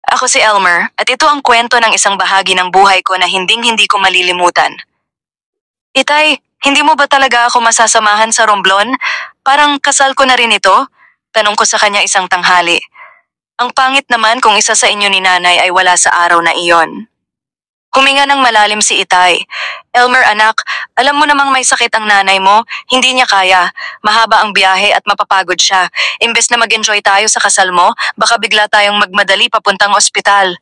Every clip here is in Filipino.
Ako si Elmer at ito ang kwento ng isang bahagi ng buhay ko na hinding-hindi ko malilimutan. Itay, hindi mo ba talaga ako masasamahan sa Romblon? Parang kasal ko na rin ito? Tanong ko sa kanya isang tanghali. Ang pangit naman kung isa sa inyo ni nanay ay wala sa araw na iyon. Huminga ng malalim si Itay. Elmer anak, alam mo namang may sakit ang nanay mo, hindi niya kaya. Mahaba ang biyahe at mapapagod siya. Imbes na mag-enjoy tayo sa kasal mo, baka bigla tayong magmadali papuntang ospital.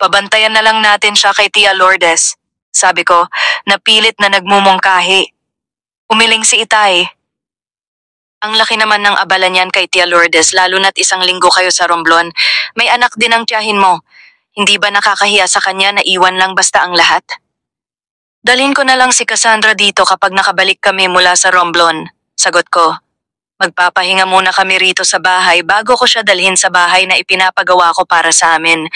Pabantayan na lang natin siya kay Tia Lourdes. Sabi ko, napilit na nagmumungkahi. Umiling si Itay. Ang laki naman ng abala niyan kay Tia Lourdes lalo na't isang linggo kayo sa Romblon. May anak din ang tiyahin mo. Hindi ba nakakahiya sa kanya na iwan lang basta ang lahat? Dalhin ko na lang si Cassandra dito kapag nakabalik kami mula sa Romblon. Sagot ko. Magpapahinga muna kami rito sa bahay bago ko siya dalhin sa bahay na ipinapagawa ko para sa amin.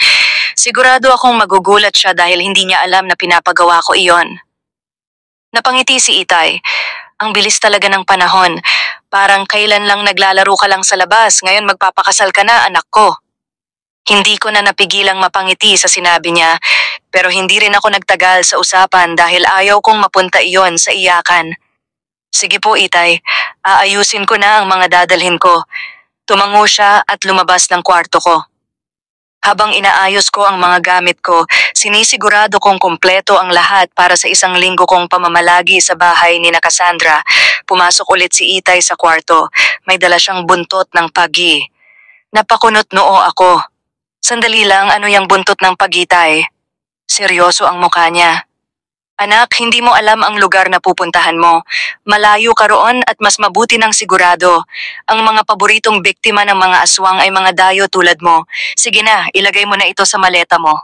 Sigurado akong magugulat siya dahil hindi niya alam na pinapagawa ko iyon. Napangiti si Itay. Ang bilis talaga ng panahon. Parang kailan lang naglalaro ka lang sa labas, ngayon magpapakasal ka na, anak ko. Hindi ko na napigilang mapangiti sa sinabi niya, pero hindi rin ako nagtagal sa usapan dahil ayaw kong mapunta iyon sa iyakan. Sige po Itay, aayusin ko na ang mga dadalhin ko. Tumango siya at lumabas ng kwarto ko. Habang inaayos ko ang mga gamit ko, sinisigurado kong kumpleto ang lahat para sa isang linggo kong pamamalagi sa bahay ni Cassandra. Pumasok ulit si Itay sa kwarto. May dala siyang buntot ng pagi. Napakunot noo ako. Sandali lang, ano yung buntot ng pagi, Tay? Seryoso ang mukha niya. Anak, hindi mo alam ang lugar na pupuntahan mo. Malayo ka roon at mas mabuti ng sigurado. Ang mga paboritong biktima ng mga aswang ay mga dayo tulad mo. Sige na, ilagay mo na ito sa maleta mo.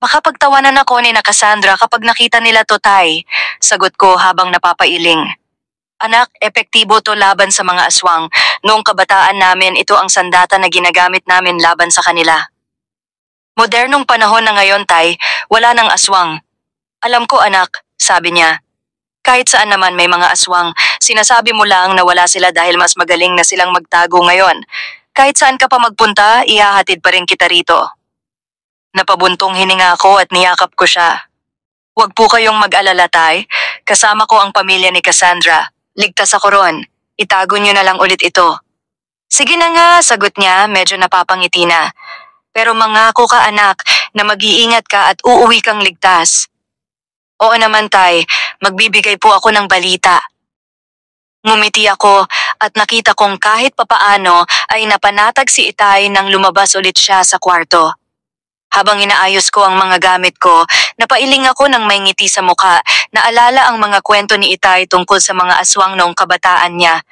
Makapagtawanan ako ni Cassandra kapag nakita nila to, Tay. Sagot ko habang napapailing. Anak, epektibo to laban sa mga aswang. Noong kabataan namin, ito ang sandata na ginagamit namin laban sa kanila. Modernong panahon na ngayon, Tay, wala nang aswang. Alam ko anak, sabi niya. Kahit saan naman may mga aswang, sinasabi mo lang na wala sila dahil mas magaling na silang magtago ngayon. Kahit saan ka pa magpunta, ihahatid pa rin kita rito. Napabuntong hininga ako at niyakap ko siya. Huwag po kayong mag-alala, Tay. Kasama ko ang pamilya ni Cassandra. Ligtas ako ron. Itago niyo na lang ulit ito. Sige na nga, sagot niya, medyo napapangiti na. Pero mangako ka anak na mag-iingat ka at uuwi kang ligtas. Oo naman Tay, magbibigay po ako ng balita. Ngumiti ako at nakita kong kahit papaano ay napanatag si Itay nang lumabas ulit siya sa kwarto. Habang inaayos ko ang mga gamit ko, napailing ako ng may ngiti sa muka. Naalala ang mga kwento ni Itay tungkol sa mga aswang noong kabataan niya.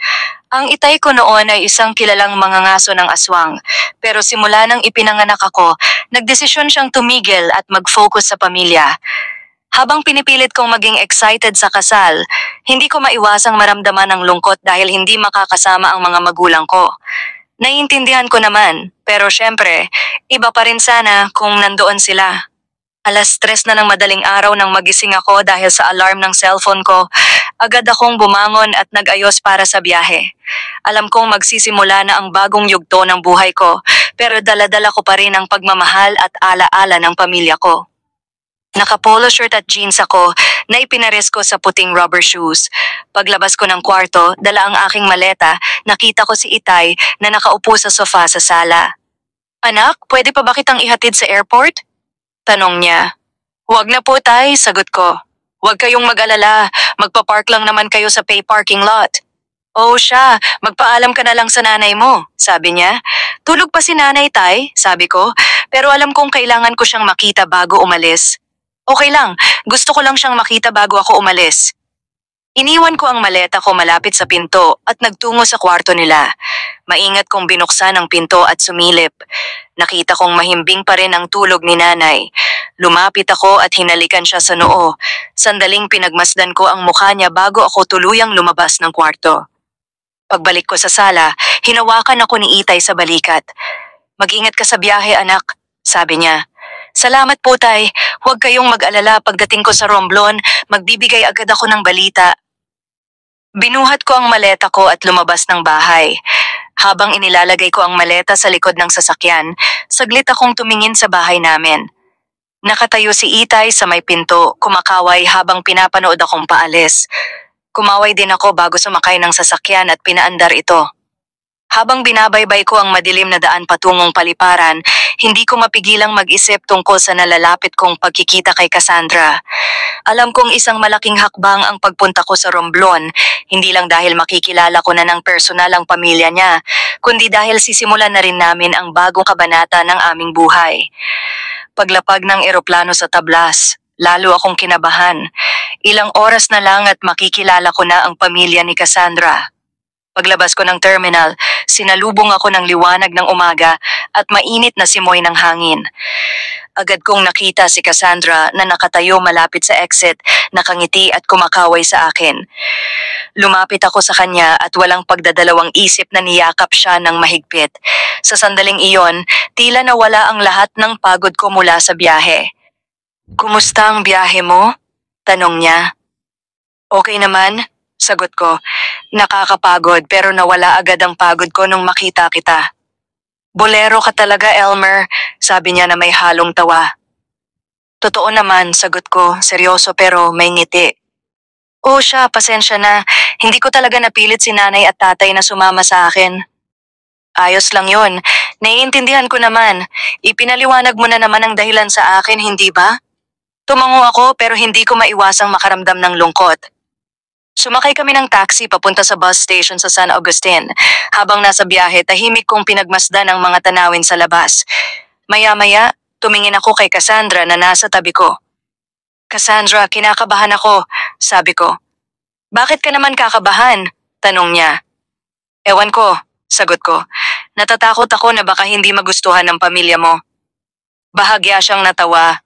Ang Itay ko noon ay isang kilalang mangangaso ng aswang. Pero simula nang ipinanganak ako, nagdesisyon siyang tumigil at mag-focus sa pamilya. Habang pinipilit kong maging excited sa kasal, hindi ko maiwasang maramdaman ang lungkot dahil hindi makakasama ang mga magulang ko. Naiintindihan ko naman, pero syempre, iba pa rin sana kung nandoon sila. 3:00 na ng madaling araw nang magising ako dahil sa alarm ng cellphone ko. Agad akong bumangon at nag-ayos para sa biyahe. Alam kong magsisimula na ang bagong yugto ng buhay ko, pero dala-dala ko pa rin ang pagmamahal at ala-ala ng pamilya ko. Naka-polo shirt at jeans ako na ipinares ko sa puting rubber shoes. Paglabas ko ng kwarto, dala ang aking maleta, nakita ko si Itay na nakaupo sa sofa sa sala. Anak, pwede pa ba kitang ihatid sa airport? Tanong niya. Huwag na po Tay, sagot ko. Huwag kayong mag-alala, magpa-park lang naman kayo sa pay parking lot. Oo siya, magpaalam ka na lang sa nanay mo, sabi niya. Tulog pa si nanay Tay, sabi ko, pero alam kong kailangan ko siyang makita bago umalis. Okay lang, gusto ko lang siyang makita bago ako umalis. Iniwan ko ang maleta ko malapit sa pinto at nagtungo sa kwarto nila. Maingat kong binuksan ang pinto at sumilip. Nakita kong mahimbing pa rin ang tulog ni nanay. Lumapit ako at hinalikan siya sa noo. Sandaling pinagmasdan ko ang mukha niya bago ako tuluyang lumabas ng kwarto. Pagbalik ko sa sala, hinawakan ako ni Itay sa balikat. Mag-ingat ka sa biyahe anak, sabi niya. Salamat po Tay, huwag kayong mag-alala pagdating ko sa Romblon, magbibigay agad ako ng balita. Binuhat ko ang maleta ko at lumabas ng bahay. Habang inilalagay ko ang maleta sa likod ng sasakyan, saglit akong tumingin sa bahay namin. Nakatayo si Itay sa may pinto, kumakaway habang pinapanood akong paalis. Kumaway din ako bago sumakay ng sasakyan at pinaandar ito. Habang binabaybay ko ang madilim na daan patungong paliparan, hindi ko mapigilang mag-isip tungkol sa nalalapit kong pagkikita kay Cassandra. Alam kong isang malaking hakbang ang pagpunta ko sa Romblon, hindi lang dahil makikilala ko na ng personal ang pamilya niya, kundi dahil sisimulan na rin namin ang bagong kabanata ng aming buhay. Paglapag ng eroplano sa tablas, lalo akong kinabahan. Ilang oras na lang at makikilala ko na ang pamilya ni Cassandra. Paglabas ko ng terminal, sinalubong ako ng liwanag ng umaga at mainit na simoy ng hangin. Agad kong nakita si Cassandra na nakatayo malapit sa exit, nakangiti at kumakaway sa akin. Lumapit ako sa kanya at walang pagdadalawang isip na niyakap siya ng mahigpit. Sa sandaling iyon, tila nawala ang lahat ng pagod ko mula sa biyahe. "Kumusta ang biyahe mo?" tanong niya. "Okay naman," sagot ko. "Nakakapagod pero nawala agad ang pagod ko nung makita kita." "Bolero ka talaga, Elmer," sabi niya na may halong tawa. "Totoo naman," sagot ko, seryoso pero may ngiti. "Oo siya, pasensya na. Hindi ko talaga napilit si nanay at tatay na sumama sa akin." "Ayos lang yun. Naiintindihan ko naman. Ipinaliwanag mo na naman ang dahilan sa akin, hindi ba?" Tumango ako pero hindi ko maiwasang makaramdam ng lungkot. Sumakay kami ng taxi papunta sa bus station sa San Agustin. Habang nasa biyahe, tahimik kong pinagmasdan ang mga tanawin sa labas. Maya-maya, tumingin ako kay Cassandra na nasa tabi ko. "Cassandra, kinakabahan ako," sabi ko. "Bakit ka naman kakabahan?" tanong niya. "Ewan ko," sagot ko. "Natatakot ako na baka hindi magustuhan ng pamilya mo." Bahagya siyang natawa.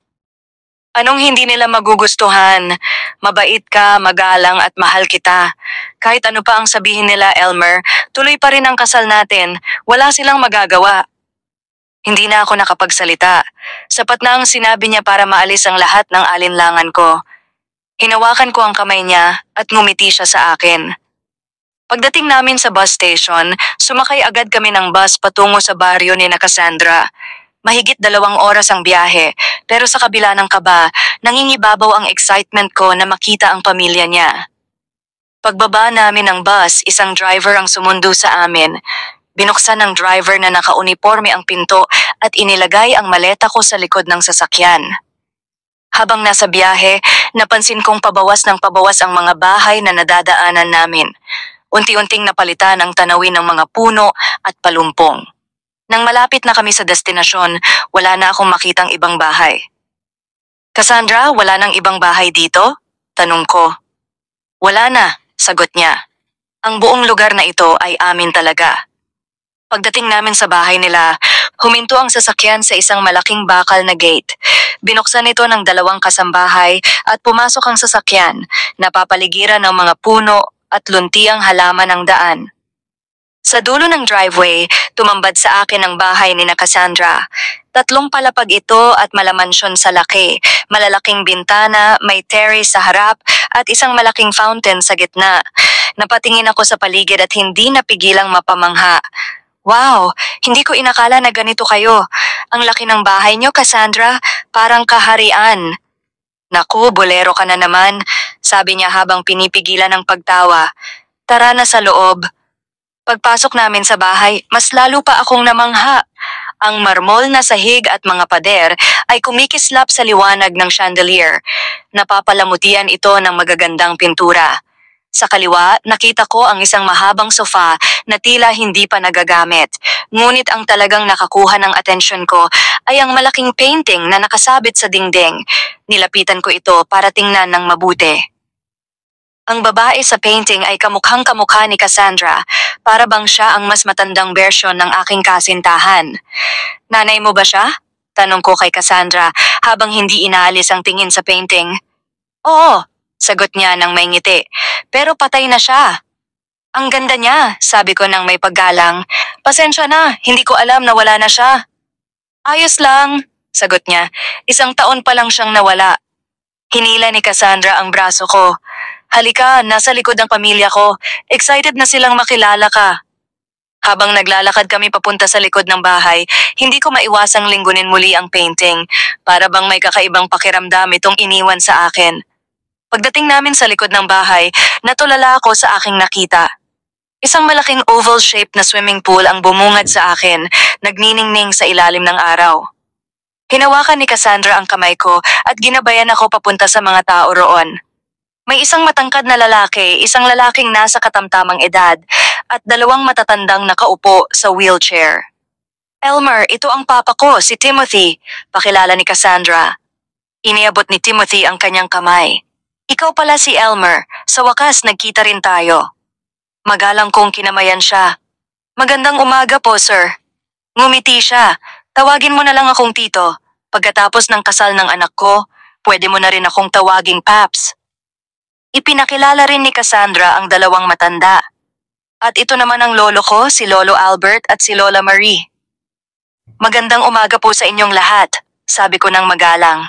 "Anong hindi nila magugustuhan? Mabait ka, magalang at mahal kita. Kahit ano pa ang sabihin nila, Elmer, tuloy pa rin ang kasal natin. Wala silang magagawa." Hindi na ako nakapagsalita. Sapat na ang sinabi niya para maalis ang lahat ng alinlangan ko. Hinawakan ko ang kamay niya at ngumiti siya sa akin. Pagdating namin sa bus station, sumakay agad kami ng bus patungo sa baryo ni Cassandra. Mahigit 2 oras ang biyahe, pero sa kabila ng kaba, nangingibabaw ang excitement ko na makita ang pamilya niya. Pagbaba namin ng bus, isang driver ang sumundo sa amin. Binuksan ng driver na nakauniporme ang pinto at inilagay ang maleta ko sa likod ng sasakyan. Habang nasa biyahe, napansin kong pabawas ng pabawas ang mga bahay na nadadaanan namin. Unti-unting napalitan ang tanawin ng mga puno at palumpong. Nang malapit na kami sa destinasyon, wala na akong makitang ibang bahay. "Cassandra, wala nang ibang bahay dito?" tanong ko. "Wala na," sagot niya. "Ang buong lugar na ito ay amin talaga." Pagdating namin sa bahay nila, huminto ang sasakyan sa isang malaking bakal na gate. Binuksan ito ng 2 kasambahay at pumasok ang sasakyan, napapaligiran ng mga puno at luntiang halaman ng daan. Sa dulo ng driveway, tumambad sa akin ang bahay ni Cassandra. 3 palapag ito at malamansyon sa laki, malalaking bintana, may terrace sa harap at isang malaking fountain sa gitna. Napatingin ako sa paligid at hindi napigilang mapamangha. "Wow, hindi ko inakala na ganito kayo. Ang laki ng bahay niyo, Cassandra, parang kaharian." "Naku, bolero ka na naman," sabi niya habang pinipigilan ng pagtawa. "Tara na sa loob." Pagpasok namin sa bahay, mas lalo pa akong namangha. Ang marmol na sahig at mga pader ay kumikislap sa liwanag ng chandelier. Napapalamutian ito ng magagandang pintura. Sa kaliwa, nakita ko ang isang mahabang sofa na tila hindi pa nagagamit. Ngunit ang talagang nakakuha ng atensyon ko ay ang malaking painting na nakasabit sa dingding. Nilapitan ko ito para tingnan ng mabuti. Ang babae sa painting ay kamukhang-kamukha ni Cassandra, para bang siya ang mas matandang bersyon ng aking kasintahan. "Nanay mo ba siya?" tanong ko kay Cassandra habang hindi inaalis ang tingin sa painting. "Oo," sagot niya nang may ngiti, "pero patay na siya." "Ang ganda niya," sabi ko nang may paggalang. "Pasensya na, hindi ko alam na wala na siya." "Ayos lang," sagot niya, "1 taon pa lang siyang nawala." Hinila ni Cassandra ang braso ko. "Halika, nasa likod ang pamilya ko. Excited na silang makilala ka." Habang naglalakad kami papunta sa likod ng bahay, hindi ko maiwasang linggunin muli ang painting, para bang may kakaibang pakiramdam itong iniwan sa akin. Pagdating namin sa likod ng bahay, natulala ako sa aking nakita. Isang malaking oval-shaped na swimming pool ang bumungad sa akin, nagniningning sa ilalim ng araw. Hinawakan ni Cassandra ang kamay ko at ginabayan ako papunta sa mga tao roon. May isang matangkad na lalaki, isang lalaking nasa katamtamang edad, at dalawang matatandang nakaupo sa wheelchair. Elmer, ito ang papa ko, si Timothy, pakilala ni Cassandra. Iniabot ni Timothy ang kanyang kamay. Ikaw pala si Elmer, sa wakas nagkita rin tayo. Magalang kong kinamayan siya. Magandang umaga po, sir. Ngumiti siya. Tawagin mo na lang akong tito. Pagkatapos ng kasal ng anak ko, pwede mo na rin akong tawaging Paps. Ipinakilala rin ni Cassandra ang dalawang matanda. At ito naman ang lolo ko, si Lolo Albert at si Lola Marie. Magandang umaga po sa inyong lahat, sabi ko ng magalang.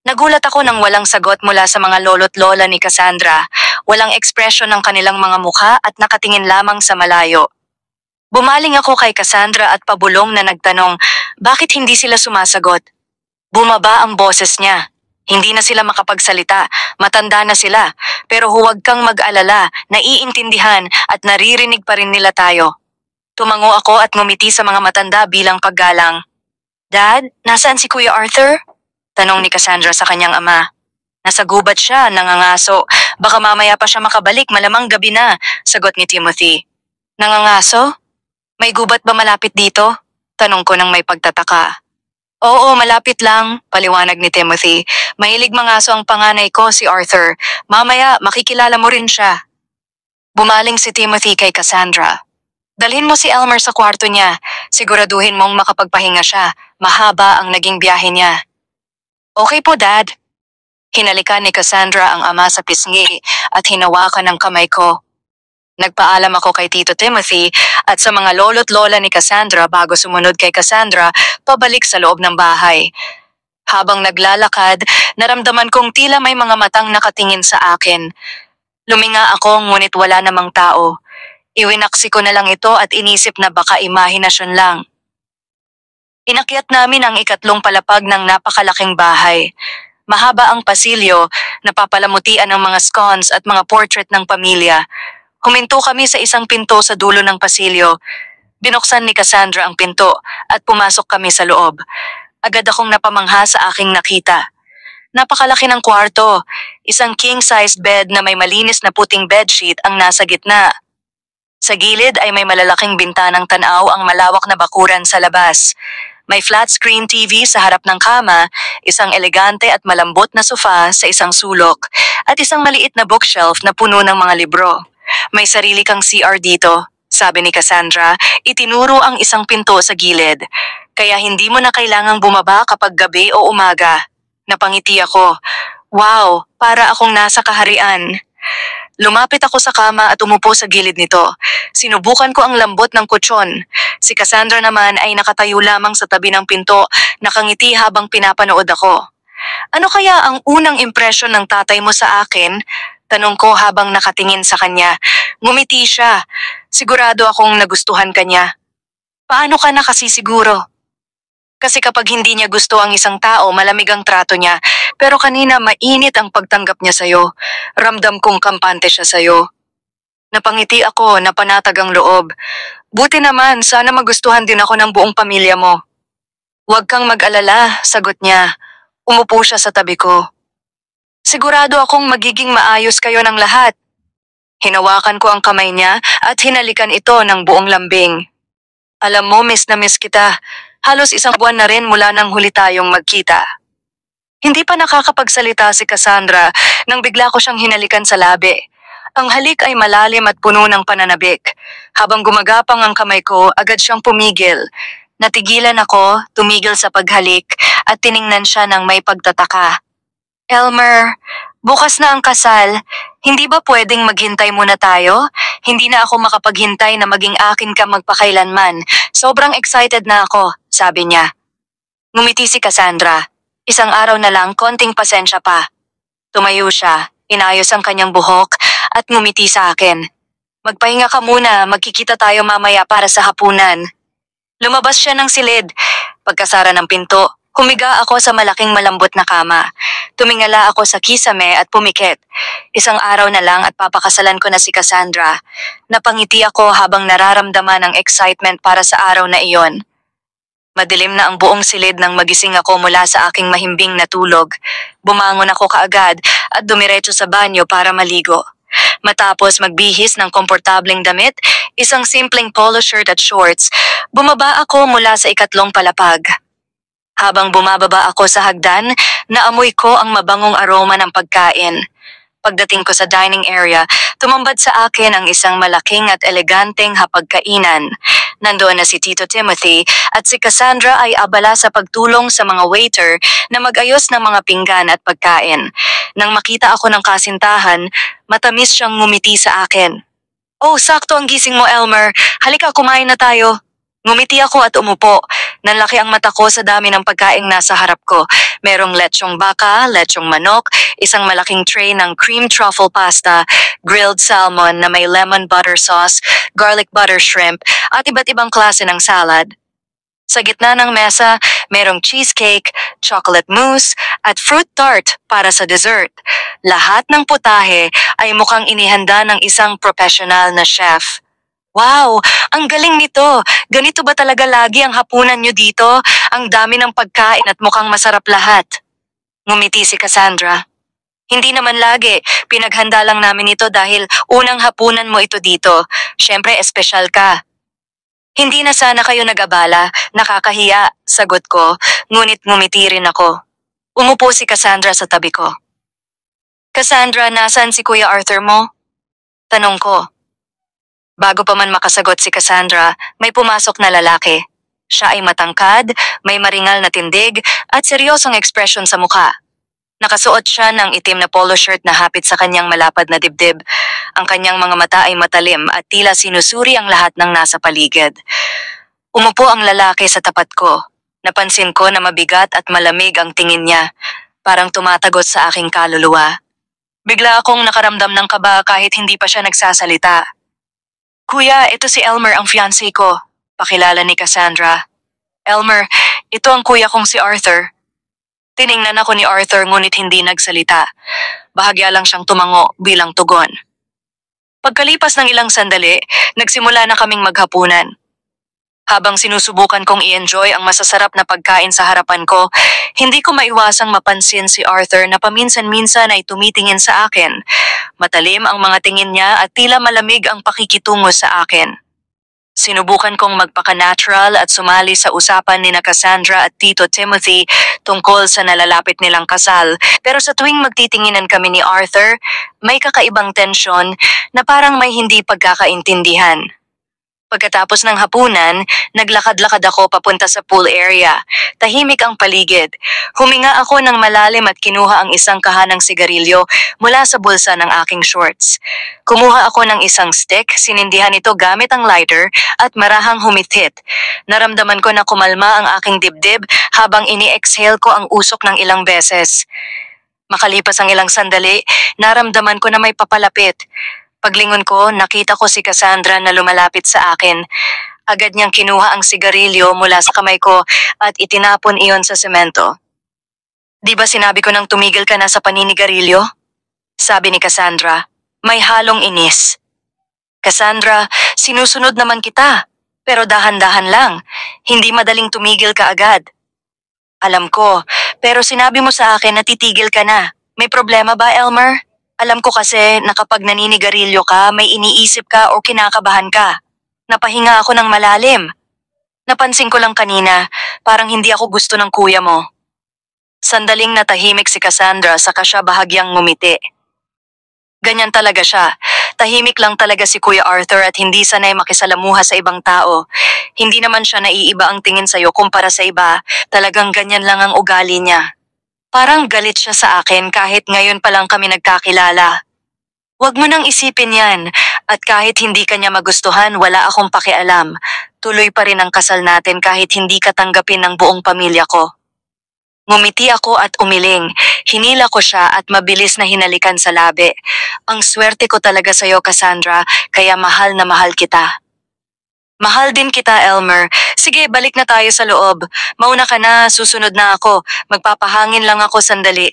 Nagulat ako nang walang sagot mula sa mga lolo't lola ni Cassandra, walang ekspresyon ng kanilang mga mukha at nakatingin lamang sa malayo. Bumaling ako kay Cassandra at pabulong na nagtanong, bakit hindi sila sumasagot? Bumaba ang boses niya. Hindi na sila makapagsalita, matanda na sila, pero huwag kang mag-alala, naiintindihan at naririnig pa rin nila tayo. Tumango ako at ngumiti sa mga matanda bilang paggalang. Dad, nasaan si Kuya Arthur? Tanong ni Cassandra sa kanyang ama. Nasa gubat siya, nangangaso. Baka mamaya pa siya makabalik, malamang gabi na, sagot ni Timothy. Nangangaso? May gubat ba malapit dito? Tanong ko nang may pagtataka. Oo, malapit lang, paliwanag ni Timothy. Mahilig mangaso ang panganay ko, si Arthur. Mamaya, makikilala mo rin siya. Bumaling si Timothy kay Cassandra. Dalhin mo si Elmer sa kwarto niya. Siguraduhin mong makapagpahinga siya. Mahaba ang naging biyahe niya. Okay po, Dad. Hinalikan ni Cassandra ang ama sa pisngi at hinawakan ang kamay ko. Nagpaalam ako kay Tito Timothy at sa mga lolo't lola ni Cassandra bago sumunod kay Cassandra pabalik sa loob ng bahay. Habang naglalakad, naramdaman kong tila may mga matang nakatingin sa akin. Luminga ako ngunit wala namang tao. Iwinaksi ko na lang ito at inisip na baka imahinasyon lang. Inakyat namin ang ikatlong palapag ng napakalaking bahay. Mahaba ang pasilyo, napapalamutian ng mga scones at mga portrait ng pamilya. Huminto kami sa isang pinto sa dulo ng pasilyo. Binuksan ni Cassandra ang pinto at pumasok kami sa loob. Agad akong napamangha sa aking nakita. Napakalaki ng kwarto. Isang king-sized bed na may malinis na puting bedsheet ang nasa gitna. Sa gilid ay may malalaking bintanang tanaw ang malawak na bakuran sa labas. May flat-screen TV sa harap ng kama, isang elegante at malambot na sofa sa isang sulok, at isang maliit na bookshelf na puno ng mga libro. May sarili kang CR dito, sabi ni Cassandra, itinuro ang isang pinto sa gilid. Kaya hindi mo na kailangang bumaba kapag gabi o umaga. Napangiti ako. Wow, para akong nasa kaharian. Lumapit ako sa kama at umupo sa gilid nito. Sinubukan ko ang lambot ng kutsyon. Si Cassandra naman ay nakatayo lamang sa tabi ng pinto, nakangiti habang pinapanood ako. Ano kaya ang unang impresyon ng tatay mo sa akin? Tanong ko habang nakatingin sa kanya. Ngumiti siya. Sigurado akong nagustuhan kanya. Paano ka nakasisiguro? Kasi kapag hindi niya gusto ang isang tao, malamig ang trato niya. Pero kanina mainit ang pagtanggap niya sa'yo. Ramdam kong kampante siya sa'yo. Napangiti ako, napanatag ang loob. Buti naman, sana magustuhan din ako ng buong pamilya mo. Huwag kang mag-alala, sagot niya. Umupo siya sa tabi ko. Sigurado akong magiging maayos kayo ng lahat. Hinawakan ko ang kamay niya at hinalikan ito ng buong lambing. Alam mo, miss na miss kita. Halos isang buwan na rin mula nang huli tayong magkita. Hindi pa nakakapagsalita si Cassandra nang bigla ko siyang hinalikan sa labi. Ang halik ay malalim at puno ng pananabik. Habang gumagapang ang kamay ko, agad siyang pumigil. Natigilan ako, tumigil sa paghalik at tiningnan siya ng may pagtataka. Elmer, bukas na ang kasal. Hindi ba pwedeng maghintay muna tayo? Hindi na ako makapaghintay na maging akin ka magpakailanman. Sobrang excited na ako, sabi niya. Ngumiti si Cassandra. Isang araw na lang, konting pasensya pa. Tumayo siya, inayos ang kanyang buhok at ngumiti sa akin. Magpahinga ka muna, magkikita tayo mamaya para sa hapunan. Lumabas siya ng silid. Pagkasara ng pinto, humiga ako sa malaking malambot na kama. Tumingala ako sa kisame at pumikit. Isang araw na lang at papakasalan ko na si Cassandra. Napangiti ako habang nararamdaman ang excitement para sa araw na iyon. Madilim na ang buong silid nang magising ako mula sa aking mahimbing na tulog. Bumangon ako kaagad at dumiretso sa banyo para maligo. Matapos magbihis ng komportableng damit, isang simpleng polo shirt at shorts, bumaba ako mula sa ikatlong palapag. Habang bumababa ako sa hagdan, naamoy ko ang mabangong aroma ng pagkain. Pagdating ko sa dining area, tumambad sa akin ang isang malaking at eleganteng hapagkainan. Nandoon na si Tito Timothy at si Cassandra ay abala sa pagtulong sa mga waiter na mag-ayos ng mga pinggan at pagkain. Nang makita ako ng kasintahan, matamis siyang ngumiti sa akin. "Oh, sakto ang gising mo, Elmer. Halika, kumain na tayo." Ngumiti ako at umupo. Nanlaki ang mata ko sa dami ng pagkaing nasa harap ko. Merong lechong baka, lechong manok, isang malaking tray ng cream truffle pasta, grilled salmon na may lemon butter sauce, garlic butter shrimp, at iba't ibang klase ng salad. Sa gitna ng mesa, merong cheesecake, chocolate mousse, at fruit tart para sa dessert. Lahat ng putahe ay mukhang inihanda ng isang professional na chef. "Wow, ang galing nito! Ganito ba talaga lagi ang hapunan nyo dito? Ang dami ng pagkain at mukhang masarap lahat." Ngumiti si Cassandra. "Hindi naman lagi, pinaghanda lang namin ito dahil unang hapunan mo ito dito. Siyempre, espesyal ka." "Hindi na sana kayo nag-abala, nakakahiya," sagot ko, ngunit ngumiti rin ako. Umupo si Cassandra sa tabi ko. "Cassandra, nasaan si Kuya Arthur mo?" Tanong ko. Bago pa man makasagot si Cassandra, may pumasok na lalaki. Siya ay matangkad, may maringal na tindig, at seryosong ekspresyon sa mukha. Nakasuot siya ng itim na polo shirt na hapit sa kanyang malapad na dibdib. Ang kanyang mga mata ay matalim at tila sinusuri ang lahat ng nasa paligid. Umupo ang lalaki sa tapat ko. Napansin ko na mabigat at malamig ang tingin niya, parang tumatagot sa aking kaluluwa. Bigla akong nakaramdam ng kaba kahit hindi pa siya nagsasalita. "Kuya, ito si Elmer, ang fiancé ko," pakilala ni Cassandra. "Elmer, ito ang kuya kong si Arthur." Tiningnan ako ni Arthur ngunit hindi nagsalita. Bahagya lang siyang tumango bilang tugon. Pagkalipas ng ilang sandali, nagsimula na kaming maghapunan. Habang sinusubukan kong i-enjoy ang masasarap na pagkain sa harapan ko, hindi ko maiwasang mapansin si Arthur na paminsan-minsan ay tumitingin sa akin. Matalim ang mga tingin niya at tila malamig ang pakikitungo sa akin. Sinubukan kong magpaka-natural at sumali sa usapan ni Cassandra at Tito Timothy tungkol sa nalalapit nilang kasal, pero sa tuwing magtitinginan kami ni Arthur, may kakaibang tensyon na parang may hindi pagkakaintindihan. Pagkatapos ng hapunan, naglakad-lakad ako papunta sa pool area. Tahimik ang paligid. Huminga ako ng malalim at kinuha ang isang kahanang sigarilyo mula sa bulsa ng aking shorts. Kumuha ako ng isang stick, sinindihan ito gamit ang lighter at marahang humithit. Naramdaman ko na kumalma ang aking dibdib habang ini-exhale ko ang usok ng ilang beses. Makalipas ang ilang sandali, naramdaman ko na may papalapit. Paglingon ko, nakita ko si Cassandra na lumalapit sa akin. Agad niyang kinuha ang sigarilyo mula sa kamay ko at itinapon iyon sa semento. "Di ba sinabi ko nang tumigil ka na sa paninigarilyo?" Sabi ni Cassandra. May halong inis. "Cassandra, sinusunod naman kita. Pero dahan-dahan lang. Hindi madaling tumigil ka agad." "Alam ko, pero sinabi mo sa akin na titigil ka na. May problema ba, Elmer? Alam ko kasi na kapag naninigarilyo ka, may iniisip ka o kinakabahan ka." Napahinga ako ng malalim. "Napansin ko lang kanina, parang hindi ako gusto ng kuya mo." Sandaling natahimik si Cassandra saka siya bahagyang ngumiti. Ganyan talaga siya. Tahimik lang talaga si Kuya Arthur at hindi sanay makisalamuha sa ibang tao. Hindi naman siya naiiba ang tingin sa'yo kumpara sa iba. Talagang ganyan lang ang ugali niya. Parang galit siya sa akin kahit ngayon pa lang kami nagkakilala. "Huwag mo nang isipin yan, at kahit hindi ka niya magustuhan, wala akong pakialam. Tuloy pa rin ang kasal natin kahit hindi ka tanggapin ng buong pamilya ko." Ngumiti ako at umiling. Hinila ko siya at mabilis na hinalikan sa labi. Ang swerte ko talaga sa'yo, Cassandra, kaya mahal na mahal kita. Mahal din kita, Elmer. Sige, balik na tayo sa loob. Mauna ka na, susunod na ako. Magpapahangin lang ako sandali.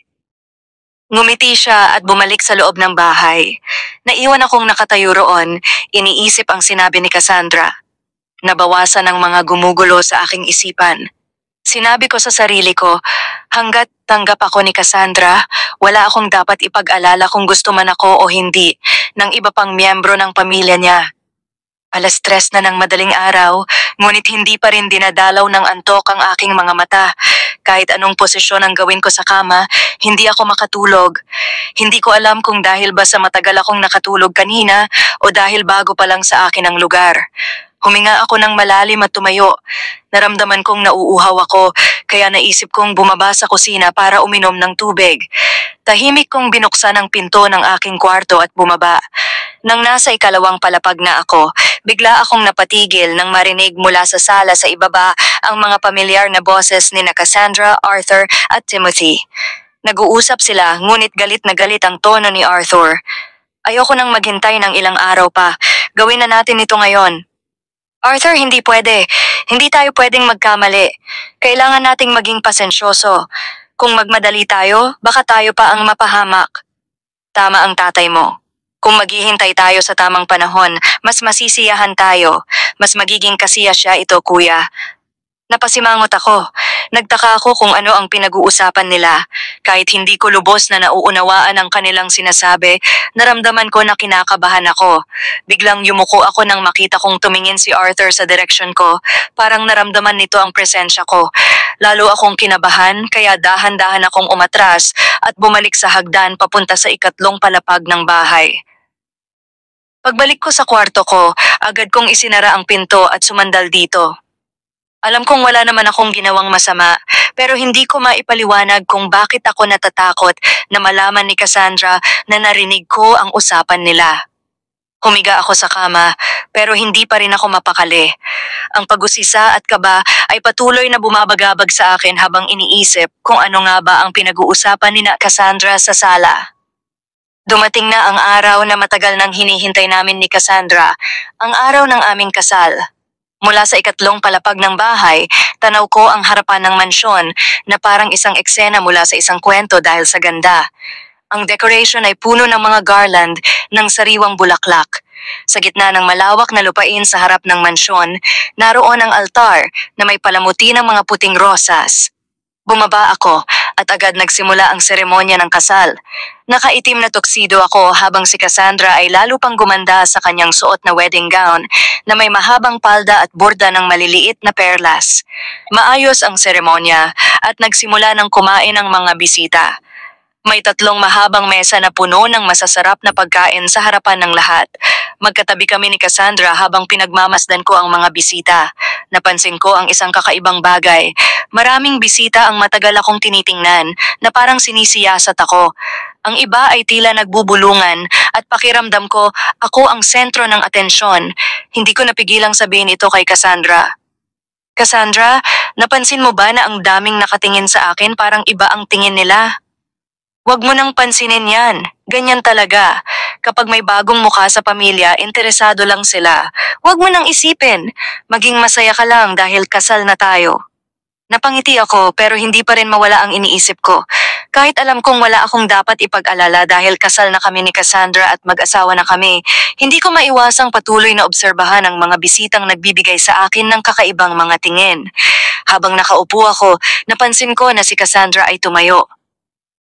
Ngumiti siya at bumalik sa loob ng bahay. Naiwan akong nakatayo roon, iniisip ang sinabi ni Cassandra. Nabawasan ang mga gumugulo sa aking isipan. Sinabi ko sa sarili ko, hanggat tanggap ako ni Cassandra, wala akong dapat ipag-alala kung gusto man ako o hindi ng iba pang miyembro ng pamilya niya. Alas 3 na ng madaling araw, ngunit hindi pa rin dinadalaw ng antok ang aking mga mata. Kahit anong posisyon ang gawin ko sa kama, hindi ako makatulog. Hindi ko alam kung dahil ba sa matagal akong nakatulog kanina o dahil bago pa lang sa akin ang lugar. Huminga ako ng malalim at tumayo. Naramdaman kong nauuhaw ako, kaya naisip kong bumaba sa kusina para uminom ng tubig. Tahimik kong binuksan ang pinto ng aking kwarto at bumaba. Nang nasa ikalawang palapag na ako, bigla akong napatigil nang marinig mula sa sala sa ibaba ang mga pamilyar na boses ni Cassandra, Arthur at Timothy. Nag-uusap sila, ngunit galit na galit ang tono ni Arthur. Ayoko nang maghintay ng ilang araw pa. Gawin na natin ito ngayon. Arthur, hindi pwede. Hindi tayo pwedeng magkamali. Kailangan nating maging pasensyoso. Kung magmadali tayo, baka tayo pa ang mapahamak. Tama ang tatay mo. Kung maghihintay tayo sa tamang panahon, mas masisiyahan tayo. Mas magiging kasiya siya ito, kuya. Napasimangot ako. Nagtaka ako kung ano ang pinag-uusapan nila. Kahit hindi ko lubos na nauunawaan ang kanilang sinasabi, naramdaman ko na kinakabahan ako. Biglang yumuko ako nang makita kong tumingin si Arthur sa direksyon ko. Parang naramdaman nito ang presensya ko. Lalo akong kinabahan, kaya dahan-dahan akong umatras at bumalik sa hagdan papunta sa ikatlong palapag ng bahay. Pagbalik ko sa kwarto ko, agad kong isinara ang pinto at sumandal dito. Alam kong wala naman akong ginawang masama, pero hindi ko maipaliwanag kung bakit ako natatakot na malaman ni Cassandra na narinig ko ang usapan nila. Humiga ako sa kama, pero hindi pa rin ako mapakali. Ang pag-usisa at kaba ay patuloy na bumabagabag sa akin habang iniisip kung ano nga ba ang pinag-uusapan ni Cassandra sa sala. Dumating na ang araw na matagal nang hinihintay namin ni Cassandra, ang araw ng aming kasal. Mula sa ikatlong palapag ng bahay, tanaw ko ang harapan ng mansyon na parang isang eksena mula sa isang kwento dahil sa ganda. Ang decoration ay puno ng mga garland ng sariwang bulaklak. Sa gitna ng malawak na lupain sa harap ng mansyon, naroon ang altar na may palamuti ng mga puting rosas. Bumaba ako at agad nagsimula ang seremonya ng kasal. Nakaitim na tuxedo ako habang si Cassandra ay lalo pang gumanda sa kanyang suot na wedding gown na may mahabang palda at borda ng maliliit na perlas. Maayos ang seremonya at nagsimula ng kumain ang mga bisita. May 3 mahabang mesa na puno ng masasarap na pagkain sa harapan ng lahat. Magkatabi kami ni Cassandra habang pinagmamasdan ko ang mga bisita. Napansin ko ang isang kakaibang bagay. Maraming bisita ang matagal akong tinitingnan na parang sinisiyasat ako. Ang iba ay tila nagbubulungan at pakiramdam ko ako ang sentro ng atensyon. Hindi ko napigilang sabihin ito kay Cassandra. Cassandra, napansin mo ba na ang daming nakatingin sa akin parang iba ang tingin nila? Huwag mo nang pansinin yan. Ganyan talaga. Kapag may bagong mukha sa pamilya, interesado lang sila. Huwag mo nang isipin. Maging masaya ka lang dahil kasal na tayo. Napangiti ako pero hindi pa rin mawala ang iniisip ko. Kahit alam kong wala akong dapat ipag-alala dahil kasal na kami ni Cassandra at mag-asawa na kami, hindi ko maiwasang patuloy na obserbahan ang mga bisitang nagbibigay sa akin ng kakaibang mga tingin. Habang nakaupo ako, napansin ko na si Cassandra ay tumayo.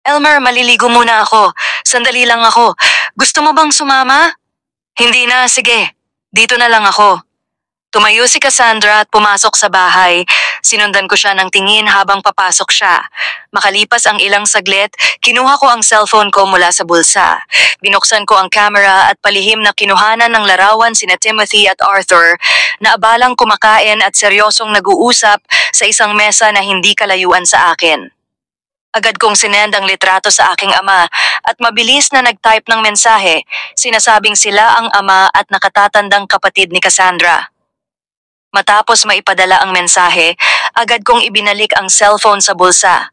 Elmer, maliligo muna ako. Sandali lang ako. Gusto mo bang sumama? Hindi na, sige. Dito na lang ako. Tumayo si Cassandra at pumasok sa bahay. Sinundan ko siya ng tingin habang papasok siya. Makalipas ang ilang saglit, kinuha ko ang cellphone ko mula sa bulsa. Binuksan ko ang camera at palihim na kinuhanan ng larawan sina Timothy at Arthur na abalang kumakain at seryosong nag-uusap sa isang mesa na hindi kalayuan sa akin. Agad kong sinend ang litrato sa aking ama at mabilis na nag-type ng mensahe, sinasabing sila ang ama at nakatatandang kapatid ni Cassandra. Matapos maipadala ang mensahe, agad kong ibinalik ang cellphone sa bulsa.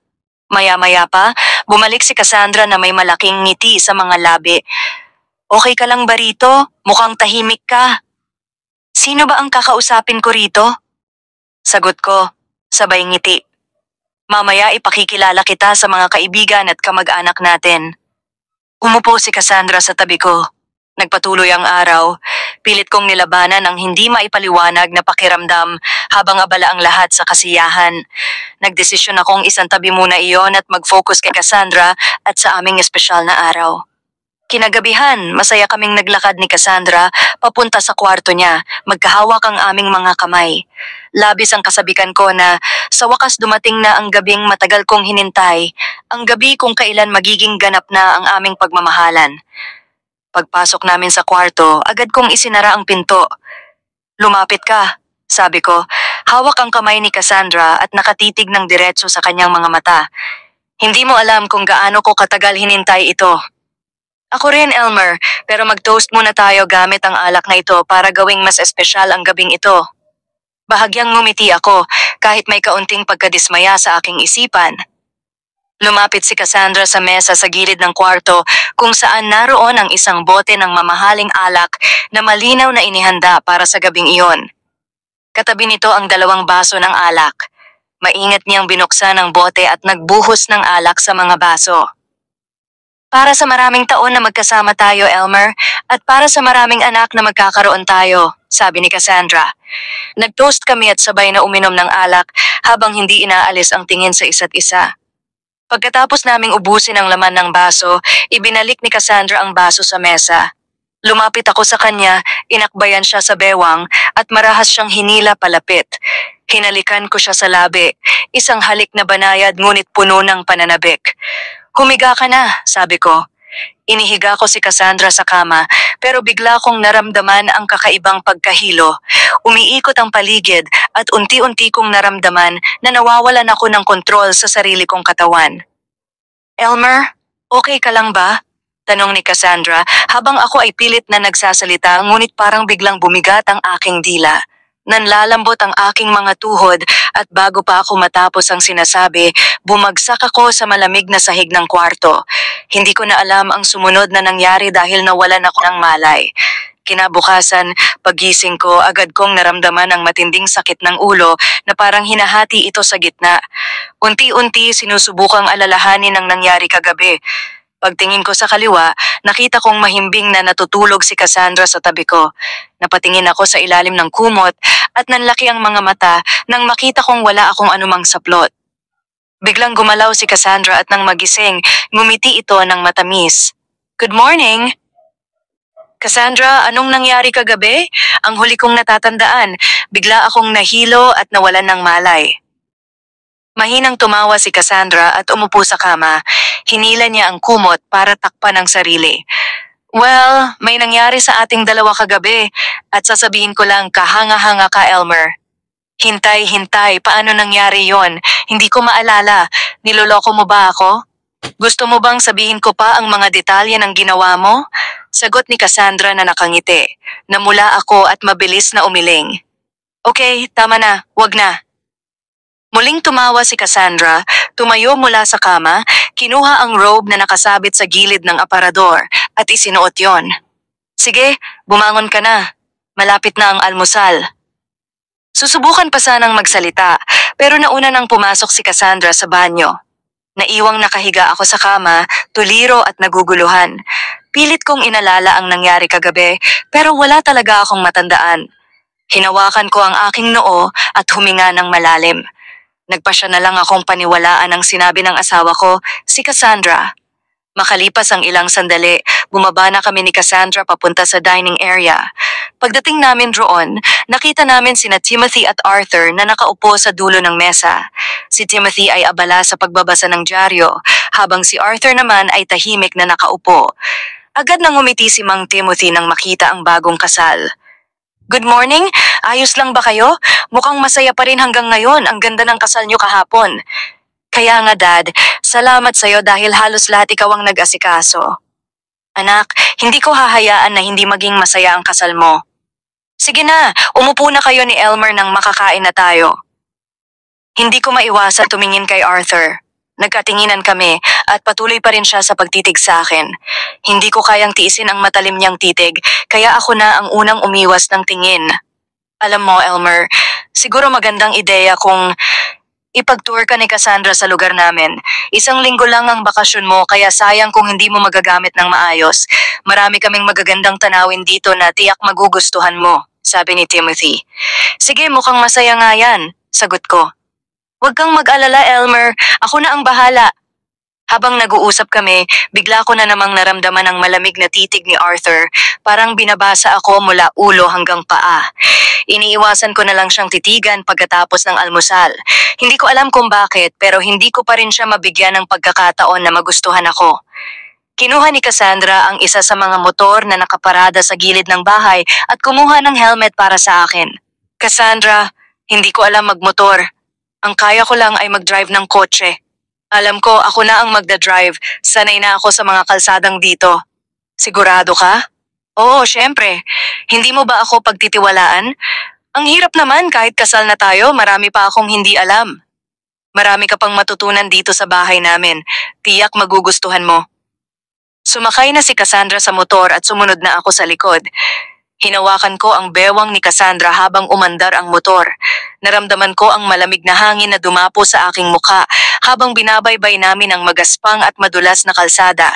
Maya-maya pa, bumalik si Cassandra na may malaking ngiti sa mga labi. Okay ka lang ba rito? Mukhang tahimik ka. Sino ba ang kakausapin ko rito? Sagot ko, sabay ngiti. Mamaya ipakikilala kita sa mga kaibigan at kamag-anak natin. Umupo si Cassandra sa tabi ko. Nagpatuloy ang araw. Pilit kong nilabanan ang hindi maipaliwanag na pakiramdam habang abala ang lahat sa kasiyahan. Nagdesisyon akong isantabi muna iyon at mag-focus kay Cassandra at sa aming espesyal na araw. Kinagabihan, masaya kaming naglakad ni Cassandra papunta sa kwarto niya, magkahawak ang aming mga kamay. Labis ang kasabikan ko na sa wakas dumating na ang gabing matagal kong hinintay, ang gabi kung kailan magiging ganap na ang aming pagmamahalan. Pagpasok namin sa kwarto, agad kong isinara ang pinto. Lumapit ka, sabi ko. Hawak ang kamay ni Cassandra at nakatitig ng diretso sa kanyang mga mata. Hindi mo alam kung gaano ko katagal hinintay ito. Ako rin, Elmer, pero mag-toast muna tayo gamit ang alak na ito para gawing mas espesyal ang gabing ito. Bahagyang ngumiti ako kahit may kaunting pagkadismaya sa aking isipan. Lumapit si Cassandra sa mesa sa gilid ng kwarto kung saan naroon ang isang bote ng mamahaling alak na malinaw na inihanda para sa gabing iyon. Katabi nito ang 2 baso ng alak. Maingat niyang binuksan ang bote at nagbuhos ng alak sa mga baso. Para sa maraming taon na magkasama tayo, Elmer, at para sa maraming anak na magkakaroon tayo, sabi ni Cassandra. Nag-toast kami at sabay na uminom ng alak habang hindi inaalis ang tingin sa isa't isa. Pagkatapos naming ubusin ang laman ng baso, ibinalik ni Cassandra ang baso sa mesa. Lumapit ako sa kanya, inakbayan siya sa bewang at marahas siyang hinila palapit. Hinalikan ko siya sa labi, isang halik na banayad ngunit puno ng pananabik. Humiga ka na, sabi ko. Inihiga ko si Cassandra sa kama pero bigla kong naramdaman ang kakaibang pagkahilo. Umiikot ang paligid at unti-unti kong naramdaman na nawawalan ako ng kontrol sa sarili kong katawan. Elmer, okay ka lang ba? Tanong ni Cassandra habang ako ay pilit na nagsasalita ngunit parang biglang bumigat ang aking dila. Nanlalambot ang aking mga tuhod at bago pa ako matapos ang sinasabi, bumagsak ako sa malamig na sahig ng kwarto. Hindi ko na alam ang sumunod na nangyari dahil nawalan ako ng malay. Kinabukasan, pagising ko, agad kong naramdaman ang matinding sakit ng ulo na parang hinahati ito sa gitna. Unti-unti sinusubukang alalahanin ang nangyari kagabi. Pagtingin ko sa kaliwa, nakita kong mahimbing na natutulog si Cassandra sa tabi ko. Napatingin ako sa ilalim ng kumot at nanlaki ang mga mata nang makita kong wala akong anumang saplot. Biglang gumalaw si Cassandra at nang magising, ngumiti ito ng matamis. Good morning! Cassandra, anong nangyari kagabi? Ang huli kong natatandaan, bigla akong nahilo at nawalan ng malay. Mahinang tumawa si Cassandra at umupo sa kama. Hinila niya ang kumot para takpan ang sarili. Well, may nangyari sa ating 2 kagabi at sasabihin ko lang kahanga-hanga ka, Elmer. Hintay, paano nangyari yon? Hindi ko maalala. Niloloko mo ba ako? Gusto mo bang sabihin ko pa ang mga detalye ng ginawa mo? Sagot ni Cassandra na nakangiti. Namula ako at mabilis na umiling. Okay, tama na, wag na. Muling tumawa si Cassandra, tumayo mula sa kama, kinuha ang robe na nakasabit sa gilid ng aparador at isinuot yon. Sige, bumangon ka na. Malapit na ang almusal. Susubukan pa sanang magsalita, pero nauna nang pumasok si Cassandra sa banyo. Naiwang nakahiga ako sa kama, tuliro at naguguluhan. Pilit kong inalala ang nangyari kagabi, pero wala talaga akong matandaan. Hinawakan ko ang aking noo at huminga ng malalim. Nagpasya na lang akong paniwalaan ang sinabi ng asawa ko, si Cassandra. Makalipas ang ilang sandali, bumaba na kami ni Cassandra papunta sa dining area. Pagdating namin roon, nakita namin sina Timothy at Arthur na nakaupo sa dulo ng mesa. Si Timothy ay abala sa pagbabasa ng dyaryo, habang si Arthur naman ay tahimik na nakaupo. Agad nang umiti si Mang Timothy nang makita ang bagong kasal. Good morning, ayos lang ba kayo? Mukhang masaya pa rin hanggang ngayon, ang ganda ng kasal niyo kahapon. Kaya nga Dad, salamat sa'yo dahil halos lahat ikaw ang nag-asikaso. Anak, hindi ko hahayaan na hindi maging masaya ang kasal mo. Sige na, umupo na kayo ni Elmer nang makakain na tayo. Hindi ko maiwasan tumingin kay Arthur. Nagkatinginan kami at patuloy pa rin siya sa pagtitig sa akin. Hindi ko kayang tiisin ang matalim niyang titig, kaya ako na ang unang umiwas ng tingin. Alam mo, Elmer, siguro magandang ideya kung ipag-tour ka ni Cassandra sa lugar namin. Isang linggo lang ang bakasyon mo kaya sayang kung hindi mo magagamit ng maayos. Marami kaming magagandang tanawin dito na tiyak magugustuhan mo, sabi ni Timothy. Sige, mukhang masaya nga yan, sagot ko. Huwag kang mag-alala, Elmer. Ako na ang bahala. Habang nag-uusap kami, bigla ko na namang naramdaman ang malamig na titig ni Arthur. Parang binabasa ako mula ulo hanggang paa. Iniiwasan ko na lang siyang titigan pagkatapos ng almusal. Hindi ko alam kung bakit pero hindi ko pa rin siya mabigyan ng pagkakataon na magustuhan ako. Kinuha ni Cassandra ang isa sa mga motor na nakaparada sa gilid ng bahay at kumuha ng helmet para sa akin. Cassandra, hindi ko alam magmotor. Ang kaya ko lang ay mag-drive ng kotse. Alam ko ako na ang magda-drive, sanay na ako sa mga kalsadang dito. Sigurado ka? Oo, syempre. Hindi mo ba ako pagtitiwalaan? Ang hirap naman kahit kasal na tayo, marami pa akong hindi alam. Marami ka pang matutunan dito sa bahay namin. Tiyak magugustuhan mo. Sumakay na si Cassandra sa motor at sumunod na ako sa likod. Hinawakan ko ang bewang ni Cassandra habang umandar ang motor. Naramdaman ko ang malamig na hangin na dumapo sa aking muka habang binabaybay namin ang magaspang at madulas na kalsada.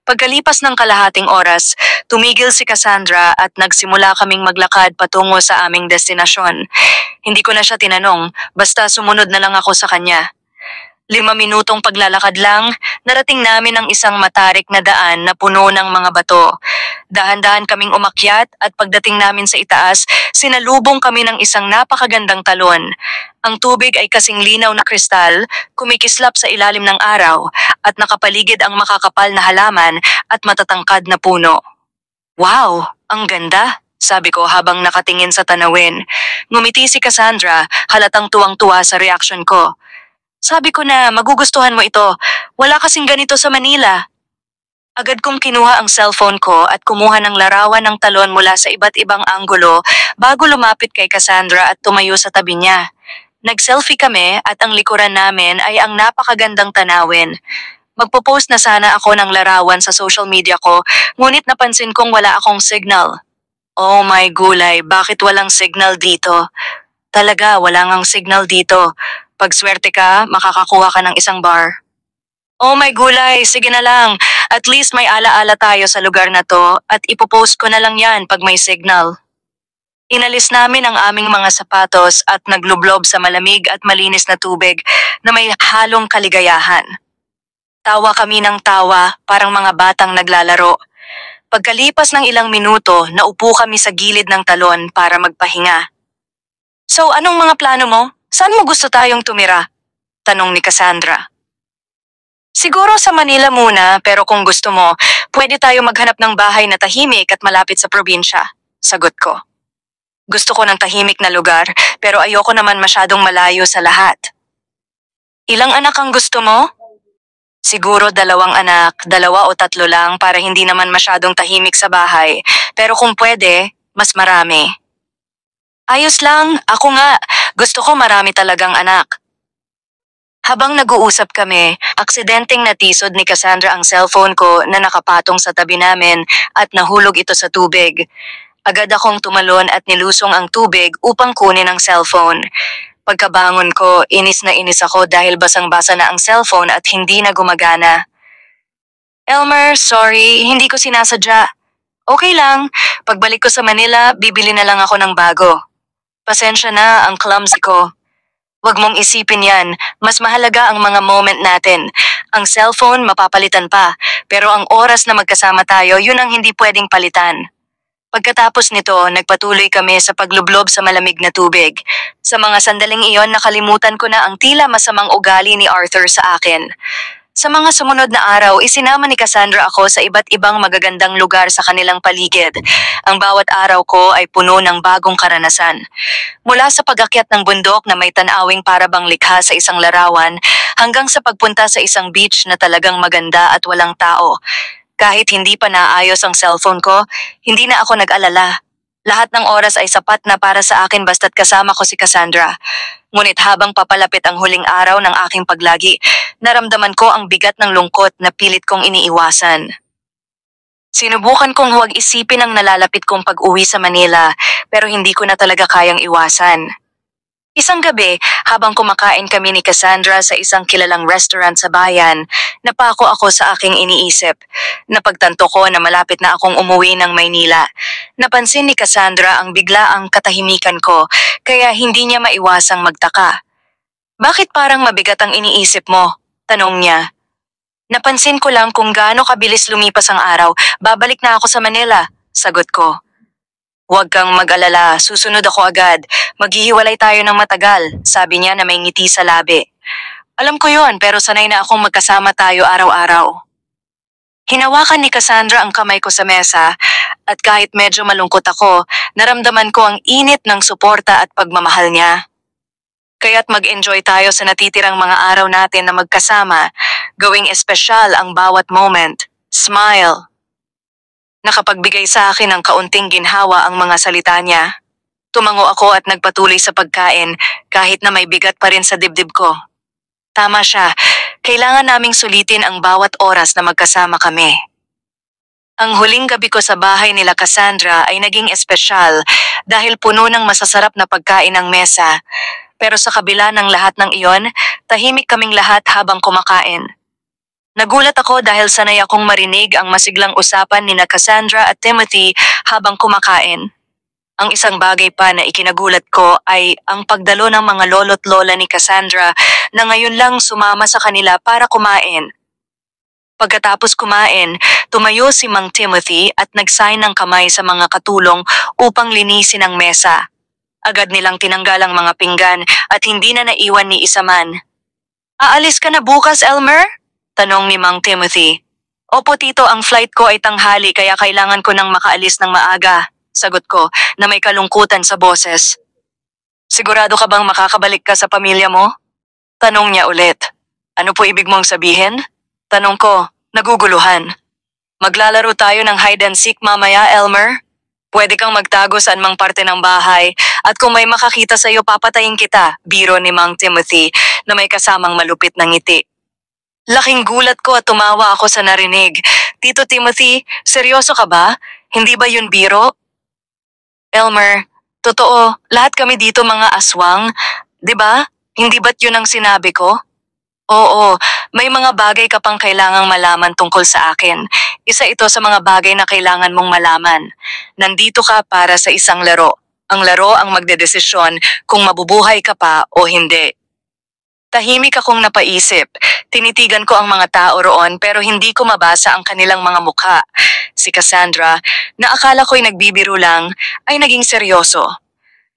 Pagkalipas ng kalahating oras, tumigil si Cassandra at nagsimula kaming maglakad patungo sa aming destinasyon. Hindi ko na siya tinanong, basta sumunod na lang ako sa kanya. 5 minutong paglalakad lang, narating namin ang isang matarik na daan na puno ng mga bato. Dahan-dahan kaming umakyat at pagdating namin sa itaas, sinalubong kami ng isang napakagandang talon. Ang tubig ay kasing linaw na kristal, kumikislap sa ilalim ng araw, at nakapaligid ang makakapal na halaman at matatangkad na puno. Wow, ang ganda! Sabi ko habang nakatingin sa tanawin. Ngumiti si Cassandra, halatang tuwang-tuwa sa reaksyon ko. Sabi ko na magugustuhan mo ito, wala kasing ganito sa Manila. Agad kong kinuha ang cellphone ko at kumuha ng larawan ng talon mula sa iba't ibang anggulo bago lumapit kay Cassandra at tumayo sa tabi niya. Nag-selfie kami at ang likuran namin ay ang napakagandang tanawin. Magpo-post na sana ako ng larawan sa social media ko, ngunit napansin kong wala akong signal. Oh my gulay, bakit walang signal dito? Talaga, wala ngang signal dito. Pag swerte ka, makakakuha ka ng isang bar. Oh my gulay, sige na lang. At least may ala-ala tayo sa lugar na to at ipopost ko na lang yan pag may signal. Inalis namin ang aming mga sapatos at naglublob sa malamig at malinis na tubig na may halong kaligayahan. Tawa kami ng tawa, parang mga batang naglalaro. Pagkalipas ng ilang minuto, naupo kami sa gilid ng talon para magpahinga. So anong mga plano mo? Saan mo gusto tayong tumira? Tanong ni Cassandra. Siguro sa Manila muna, pero kung gusto mo, pwede tayo maghanap ng bahay na tahimik at malapit sa probinsya. Sagot ko. Gusto ko ng tahimik na lugar, pero ayoko naman masyadong malayo sa lahat. Ilang anak ang gusto mo? Siguro 2 anak, 2 o 3 lang para hindi naman masyadong tahimik sa bahay, pero kung pwede, mas marami. Ayos lang, ako nga. Gusto ko marami talagang anak. Habang nag-uusap kami, aksidenteng natisod ni Cassandra ang cellphone ko na nakapatong sa tabi namin at nahulog ito sa tubig. Agad akong tumalon at nilusong ang tubig upang kunin ang cellphone. Pagkabangon ko, inis na inis ako dahil basang-basa na ang cellphone at hindi na gumagana. Elmer, sorry, hindi ko sinasadya. Okay lang, pagbalik ko sa Manila, bibili na lang ako ng bago. Pasensya na, ang clumsy ko. Huwag mong isipin yan, mas mahalaga ang mga moment natin. Ang cellphone mapapalitan pa, pero ang oras na magkasama tayo, yun ang hindi pwedeng palitan. Pagkatapos nito, nagpatuloy kami sa paglublob sa malamig na tubig. Sa mga sandaling iyon, nakalimutan ko na ang tila masamang ugali ni Arthur sa akin. Sa mga sumunod na araw, isinama ni Cassandra ako sa iba't ibang magagandang lugar sa kanilang paligid. Ang bawat araw ko ay puno ng bagong karanasan. Mula sa pag-akyat ng bundok na may tanawing parabang likha sa isang larawan, hanggang sa pagpunta sa isang beach na talagang maganda at walang tao. Kahit hindi pa naayos ang cellphone ko, hindi na ako nag-alala. Lahat ng oras ay sapat na para sa akin basta't kasama ko si Cassandra. Ngunit habang papalapit ang huling araw ng aking paglagi, naramdaman ko ang bigat ng lungkot na pilit kong iniiwasan. Sinubukan kong huwag isipin ang nalalapit kong pag-uwi sa Manila, pero hindi ko na talaga kayang iwasan. Isang gabi, habang kumakain kami ni Cassandra sa isang kilalang restaurant sa bayan, napako ako sa aking iniisip. Napagtanto ko na malapit na akong umuwi ng Maynila. Napansin ni Cassandra ang biglaang katahimikan ko, kaya hindi niya maiwasang magtaka. "Bakit parang mabigat ang iniisip mo?" tanong niya. "Napansin ko lang kung gaano kabilis lumipas ang araw, babalik na ako sa Manila," sagot ko. "Huwag kang mag-alala, susunod ako agad. Maghihiwalay tayo ng matagal," sabi niya na may ngiti sa labi. "Alam ko yon, pero sanay na akong magkasama tayo araw-araw." Hinawakan ni Cassandra ang kamay ko sa mesa at kahit medyo malungkot ako, naramdaman ko ang init ng suporta at pagmamahal niya. Kaya't mag-enjoy tayo sa natitirang mga araw natin na magkasama, gawing espesyal ang bawat moment. Smile. Nakapagbigay sa akin ng kaunting ginhawa ang mga salita niya. Tumango ako at nagpatuloy sa pagkain kahit na may bigat pa rin sa dibdib ko. Tama siya, kailangan naming sulitin ang bawat oras na magkasama kami. Ang huling gabi ko sa bahay nila Cassandra ay naging espesyal dahil puno ng masasarap na pagkain ang mesa. Pero sa kabila ng lahat ng iyon, tahimik kaming lahat habang kumakain. Nagulat ako dahil sanay akong marinig ang masiglang usapan ni Cassandra at Timothy habang kumakain. Ang isang bagay pa na ikinagulat ko ay ang pagdalo ng mga lolo't lola ni Cassandra na ngayon lang sumama sa kanila para kumain. Pagkatapos kumain, tumayo si Mang Timothy at nag-sign ng kamay sa mga katulong upang linisin ang mesa. Agad nilang tinanggal ang mga pinggan at hindi na naiwan ni isa man. "Aalis ka na bukas, Elmer?" tanong ni Mang Timothy. "Opo tito, ang flight ko ay tanghali kaya kailangan ko nang makaalis ng maaga," sagot ko na may kalungkutan sa boses. "Sigurado ka bang makakabalik ka sa pamilya mo?" tanong niya ulit. "Ano po ibig mong sabihin?" tanong ko, naguguluhan. "Maglalaro tayo ng hide and seek mamaya, Elmer? Pwede kang magtago saan mang parte ng bahay at kung may makakita sa'yo papatayin kita," biro ni Mang Timothy na may kasamang malupit na ngiti. Laking gulat ko at tumawa ako sa narinig. "Tito Timothy, seryoso ka ba? Hindi ba yun biro?" "Elmer, totoo, lahat kami dito mga aswang. 'Di ba? Hindi ba't yun ang sinabi ko?" "Oo, may mga bagay ka pang kailangang malaman tungkol sa akin. Isa ito sa mga bagay na kailangan mong malaman. Nandito ka para sa isang laro. Ang laro ang magdedesisyon kung mabubuhay ka pa o hindi." Tahimik akong napaisip. Tinitigan ko ang mga tao roon pero hindi ko mabasa ang kanilang mga mukha. Si Cassandra, na akala ko'y nagbibiro lang, ay naging seryoso.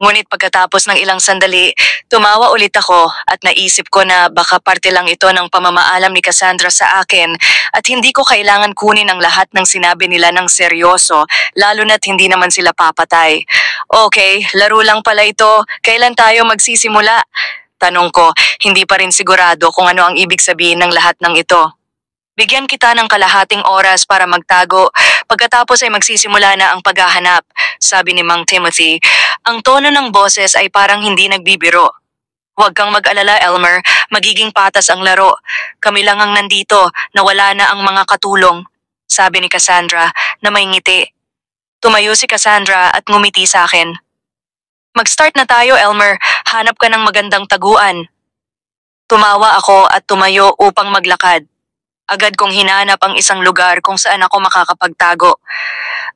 Ngunit pagkatapos ng ilang sandali, tumawa ulit ako at naisip ko na baka parte lang ito ng pamamaalam ni Cassandra sa akin at hindi ko kailangan kunin ang lahat ng sinabi nila ng seryoso, lalo na't hindi naman sila papatay. "Okay, laro lang pala ito. Kailan tayo magsisimula?" tanong ko, hindi pa rin sigurado kung ano ang ibig sabihin ng lahat ng ito. "Bigyan kita ng kalahating oras para magtago, pagkatapos ay magsisimula na ang paghahanap," sabi ni Mang Timothy. Ang tono ng boses ay parang hindi nagbibiro. "Huwag kang mag-alala, Elmer, magiging patas ang laro. Kami lang ang nandito, nawala na ang mga katulong," sabi ni Cassandra na may ngiti. Tumayo si Cassandra at ngumiti sa akin. "Mag-start na tayo, Elmer. Hanap ka ng magandang taguan." Tumawa ako at tumayo upang maglakad. Agad kong hinanap ang isang lugar kung saan ako makakapagtago.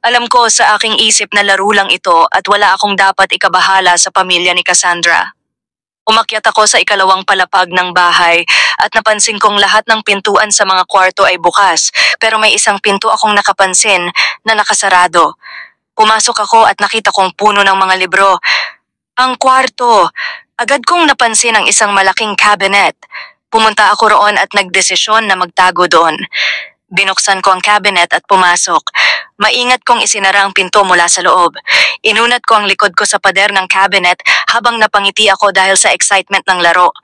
Alam ko sa aking isip na laro lang ito at wala akong dapat ikabahala sa pamilya ni Cassandra. Umakyat ako sa ikalawang palapag ng bahay at napansin kong lahat ng pintuan sa mga kwarto ay bukas, pero may isang pinto akong nakapansin na nakasarado. Pumasok ako at nakita kong puno ng mga libro. Ang kwarto! Agad kong napansin ang isang malaking cabinet. Pumunta ako roon at nagdesisyon na magtago doon. Binuksan ko ang cabinet at pumasok. Maingat kong isinara ang pinto mula sa loob. Inunat ko ang likod ko sa pader ng cabinet habang napangiti ako dahil sa excitement ng laro.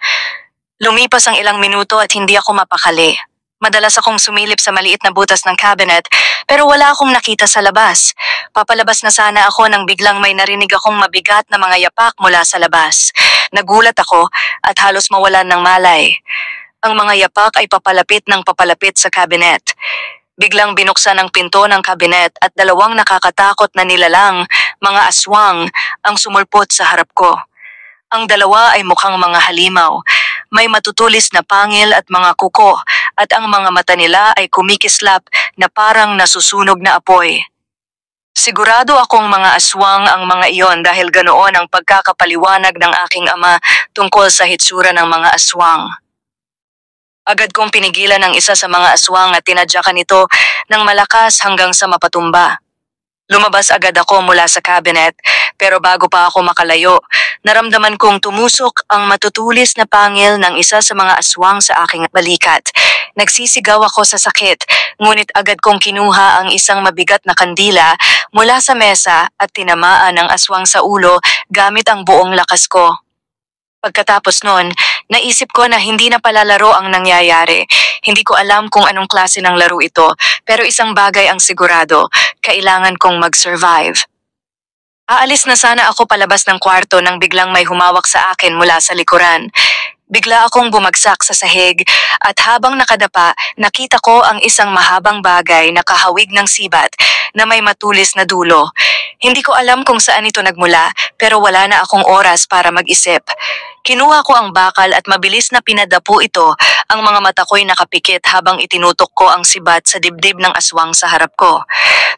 Lumipas ang ilang minuto at hindi ako mapakali. Madalas akong sumilip sa maliit na butas ng cabinet pero wala akong nakita sa labas. Papalabas na sana ako nang biglang may narinig akong mabigat na mga yapak mula sa labas. Nagulat ako at halos mawalan ng malay. Ang mga yapak ay papalapit ng papalapit sa cabinet. Biglang binuksan ang pinto ng kabinet at dalawang nakakatakot na nilalang, mga aswang, ang sumulpot sa harap ko. Ang dalawa ay mukhang mga halimaw. May matutulis na pangil at mga kuko at ang mga mata nila ay kumikislap na parang nasusunog na apoy. Sigurado akong mga aswang ang mga iyon dahil ganoon ang pagkakapaliwanag ng aking ama tungkol sa hitsura ng mga aswang. Agad kong pinigilan ang isa sa mga aswang at tinadyakan ito ng malakas hanggang sa mapatumba. Lumabas agad ako mula sa cabinet, pero bago pa ako makalayo, naramdaman kong tumusok ang matutulis na pangil ng isa sa mga aswang sa aking balikat. Nagsisigaw ako sa sakit, ngunit agad kong kinuha ang isang mabigat na kandila mula sa mesa at tinamaan ang aswang sa ulo gamit ang buong lakas ko. Pagkatapos nun, naisip ko na hindi na pala laro ang nangyayari. Hindi ko alam kung anong klase ng laro ito, pero isang bagay ang sigurado, kailangan kong mag-survive. Aalis na sana ako palabas ng kwarto nang biglang may humawak sa akin mula sa likuran. Bigla akong bumagsak sa sahig at habang nakadapa, nakita ko ang isang mahabang bagay na kahawig ng sibat na may matulis na dulo. Hindi ko alam kung saan ito nagmula pero wala na akong oras para mag-isip. Kinuha ko ang bakal at mabilis na pinadapo ito, ang mga mata ko'y nakapikit habang itinutok ko ang sibat sa dibdib ng aswang sa harap ko.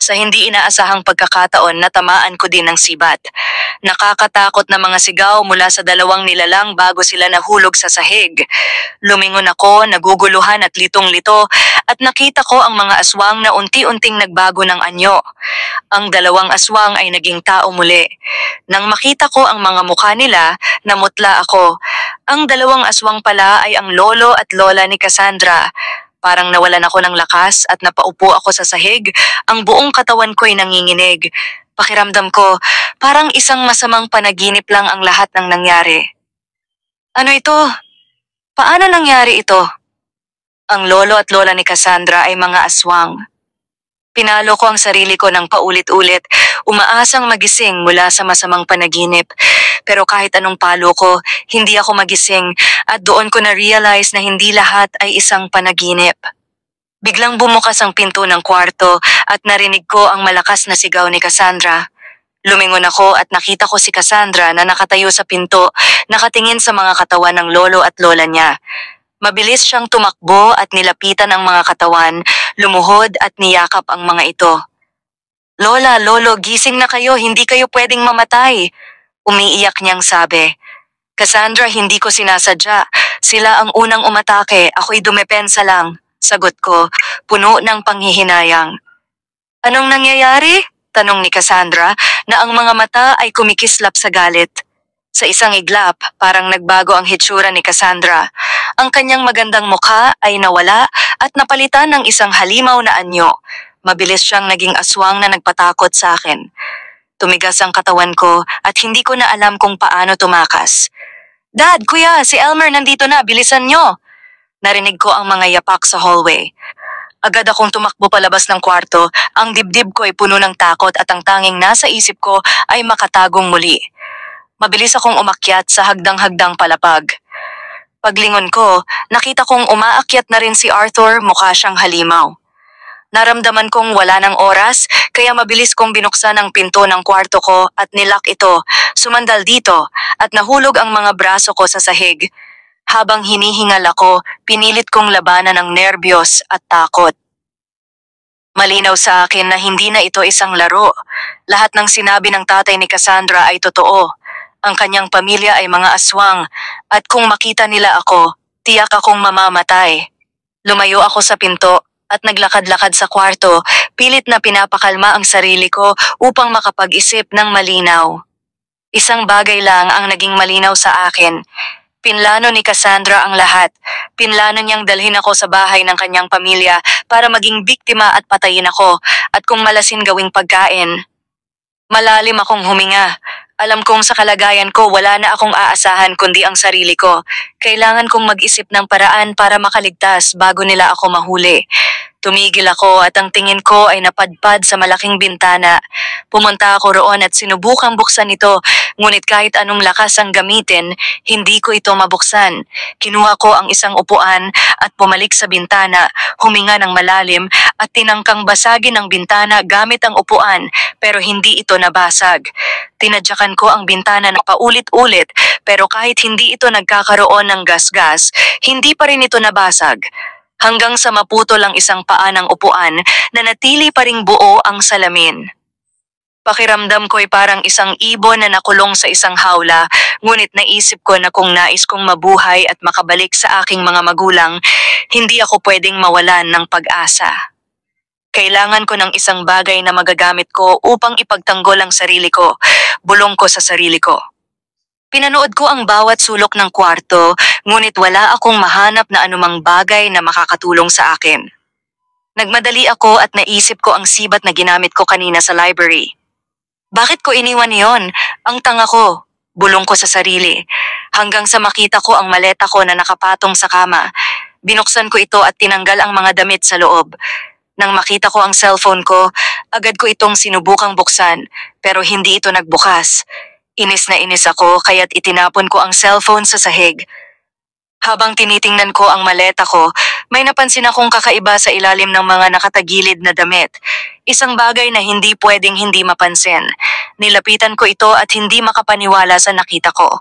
Sa hindi inaasahang pagkakataon natamaan ko din ng sibat. Nakakatakot na mga sigaw mula sa dalawang nilalang bago sila nahulog sa sahig. Lumingon ako, naguguluhan at litong-lito at nakita ko ang mga aswang na unti-unting nagbago ng anyo. Ang dalawang aswang ay naging tao muli. Nang makita ko ang mga mukha nila, namutla ako. Ang dalawang aswang pala ay ang lolo at lola ni Cassandra. Parang nawalan ako ng lakas at napaupo ako sa sahig, ang buong katawan ko'y nanginginig. Pakiramdam ko, parang isang masamang panaginip lang ang lahat ng nangyari. Ano ito? Paano nangyari ito? Ang lolo at lola ni Cassandra ay mga aswang. Pinalo ko ang sarili ko ng paulit-ulit, umaasang magising mula sa masamang panaginip. Pero kahit anong palo ko, hindi ako magising at doon ko na-realize na hindi lahat ay isang panaginip. Biglang bumukas ang pinto ng kwarto at narinig ko ang malakas na sigaw ni Cassandra. Lumingon ako at nakita ko si Cassandra na nakatayo sa pinto, nakatingin sa mga katawan ng lolo at lola niya. Mabilis siyang tumakbo at nilapitan ang mga katawan, lumuhod at niyakap ang mga ito. Lola, lolo, gising na kayo, hindi kayo pwedeng mamatay. Umiiyak niyang sabi. Cassandra, hindi ko sinasadya. Sila ang unang umatake, ako'y dumepensa lang. Sagot ko, puno ng panghihinayang. Anong nangyayari? Tanong ni Cassandra na ang mga mata ay kumikislap sa galit. Sa isang iglap, parang nagbago ang hitsura ni Cassandra. Ang kanyang magandang mukha ay nawala at napalitan ng isang halimaw na anyo. Mabilis siyang naging aswang na nagpatakot sa akin. Tumigas ang katawan ko at hindi ko na alam kung paano tumakas. Dad, kuya, si Elmer nandito na, bilisan nyo! Narinig ko ang mga yapak sa hallway. Agad akong tumakbo palabas ng kwarto, ang dibdib ko ay puno ng takot at ang tanging nasa isip ko ay makatagong muli. Mabilis akong umakyat sa hagdang-hagdang palapag. Paglingon ko, nakita kong umaakyat na rin si Arthur, mukha siyang halimaw. Naramdaman kong wala ng oras, kaya mabilis kong binuksan ang pinto ng kwarto ko at nilock ito, sumandal dito, at nahulog ang mga braso ko sa sahig. Habang hinihingal ako, pinilit kong labanan ang nerbiyos at takot. Malinaw sa akin na hindi na ito isang laro. Lahat ng sinabi ng tatay ni Cassandra ay totoo. Ang kanyang pamilya ay mga aswang, at kung makita nila ako, tiyak akong mamamatay. Lumayo ako sa pinto at naglakad-lakad sa kwarto, pilit na pinapakalma ang sarili ko upang makapag-isip ng malinaw. Isang bagay lang ang naging malinaw sa akin. Pinlano ni Cassandra ang lahat. Pinlano niyang dalhin ako sa bahay ng kanyang pamilya para maging biktima at patayin ako, at kung malasin gawing pagkain. Malalim akong huminga. Alam kong sa kalagayan ko wala na akong aasahan kundi ang sarili ko. Kailangan kong mag-isip ng paraan para makaligtas bago nila ako mahuli. Tumigil ako at ang tingin ko ay napadpad sa malaking bintana. Pumunta ako roon at sinubukang buksan ito, ngunit kahit anong lakas ang gamitin, hindi ko ito mabuksan. Kinuha ko ang isang upuan at pumalik sa bintana, huminga ng malalim at tinangkang basagin ang bintana gamit ang upuan, pero hindi ito nabasag. Tinadyakan ko ang bintana na paulit-ulit, pero kahit hindi ito nagkakaroon ng gasgas, hindi pa rin ito nabasag. Hanggang sa maputol ang isang paa ng upuan na natili pa ring buo ang salamin. Pakiramdam ko ay parang isang ibon na nakulong sa isang hawla, ngunit naisip ko na kung nais kong mabuhay at makabalik sa aking mga magulang, hindi ako pwedeng mawalan ng pag-asa. Kailangan ko ng isang bagay na magagamit ko upang ipagtanggol ang sarili ko, bulong ko sa sarili ko. Pinanood ko ang bawat sulok ng kwarto, ngunit wala akong mahanap na anumang bagay na makakatulong sa akin. Nagmadali ako at naisip ko ang sibat na ginamit ko kanina sa library. Bakit ko iniwan iyon? Ang tanga ko, bulong ko sa sarili. Hanggang sa makita ko ang maleta ko na nakapatong sa kama. Binuksan ko ito at tinanggal ang mga damit sa loob. Nang makita ko ang cellphone ko, agad ko itong sinubukang buksan, pero hindi ito nagbukas. Inis na inis ako kaya't itinapon ko ang cellphone sa sahig. Habang tinitingnan ko ang maleta ko, may napansin akong kakaiba sa ilalim ng mga nakatagilid na damit. Isang bagay na hindi pwedeng hindi mapansin. Nilapitan ko ito at hindi makapaniwala sa nakita ko.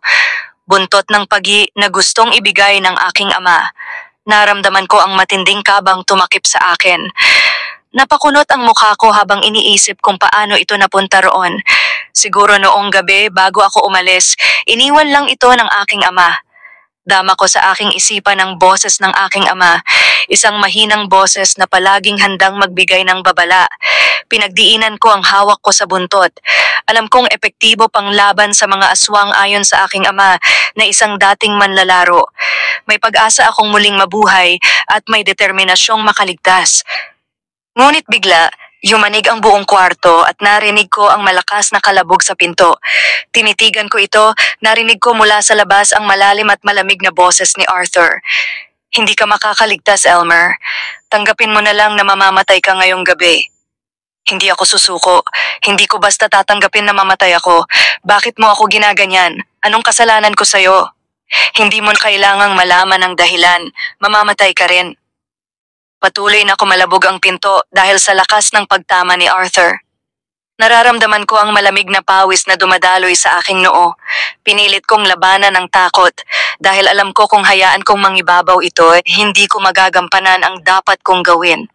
Buntot ng pagi na gustong ibigay ng aking ama. Naramdaman ko ang matinding kabang tumakip sa akin. Napakunot ang mukha ko habang iniisip kung paano ito napunta roon. Siguro noong gabi bago ako umalis, iniwan lang ito ng aking ama. Dama ko sa aking isipan ang boses ng aking ama, isang mahinang boses na palaging handang magbigay ng babala. Pinagdiinan ko ang hawak ko sa buntot. Alam kong epektibo pang laban sa mga aswang ayon sa aking ama na isang dating manlalaro. May pag-asa akong muling mabuhay at may determinasyong makaligtas. Ngunit bigla, yumanig ang buong kwarto at narinig ko ang malakas na kalabog sa pinto. Tinitigan ko ito, narinig ko mula sa labas ang malalim at malamig na boses ni Arthur. Hindi ka makakaligtas, Elmer. Tanggapin mo na lang na mamamatay ka ngayong gabi. Hindi ako susuko. Hindi ko basta tatanggapin na mamatay ako. Bakit mo ako ginaganyan? Anong kasalanan ko sa'yo? Hindi mo kailangang malaman ang dahilan. Mamamatay ka rin. Patuloy na kumalabog ang pinto dahil sa lakas ng pagtama ni Arthur. Nararamdaman ko ang malamig na pawis na dumadaloy sa aking noo. Pinilit kong labanan ang takot dahil alam ko kung hayaan kong mangibabaw ito, hindi ko magagampanan ang dapat kong gawin.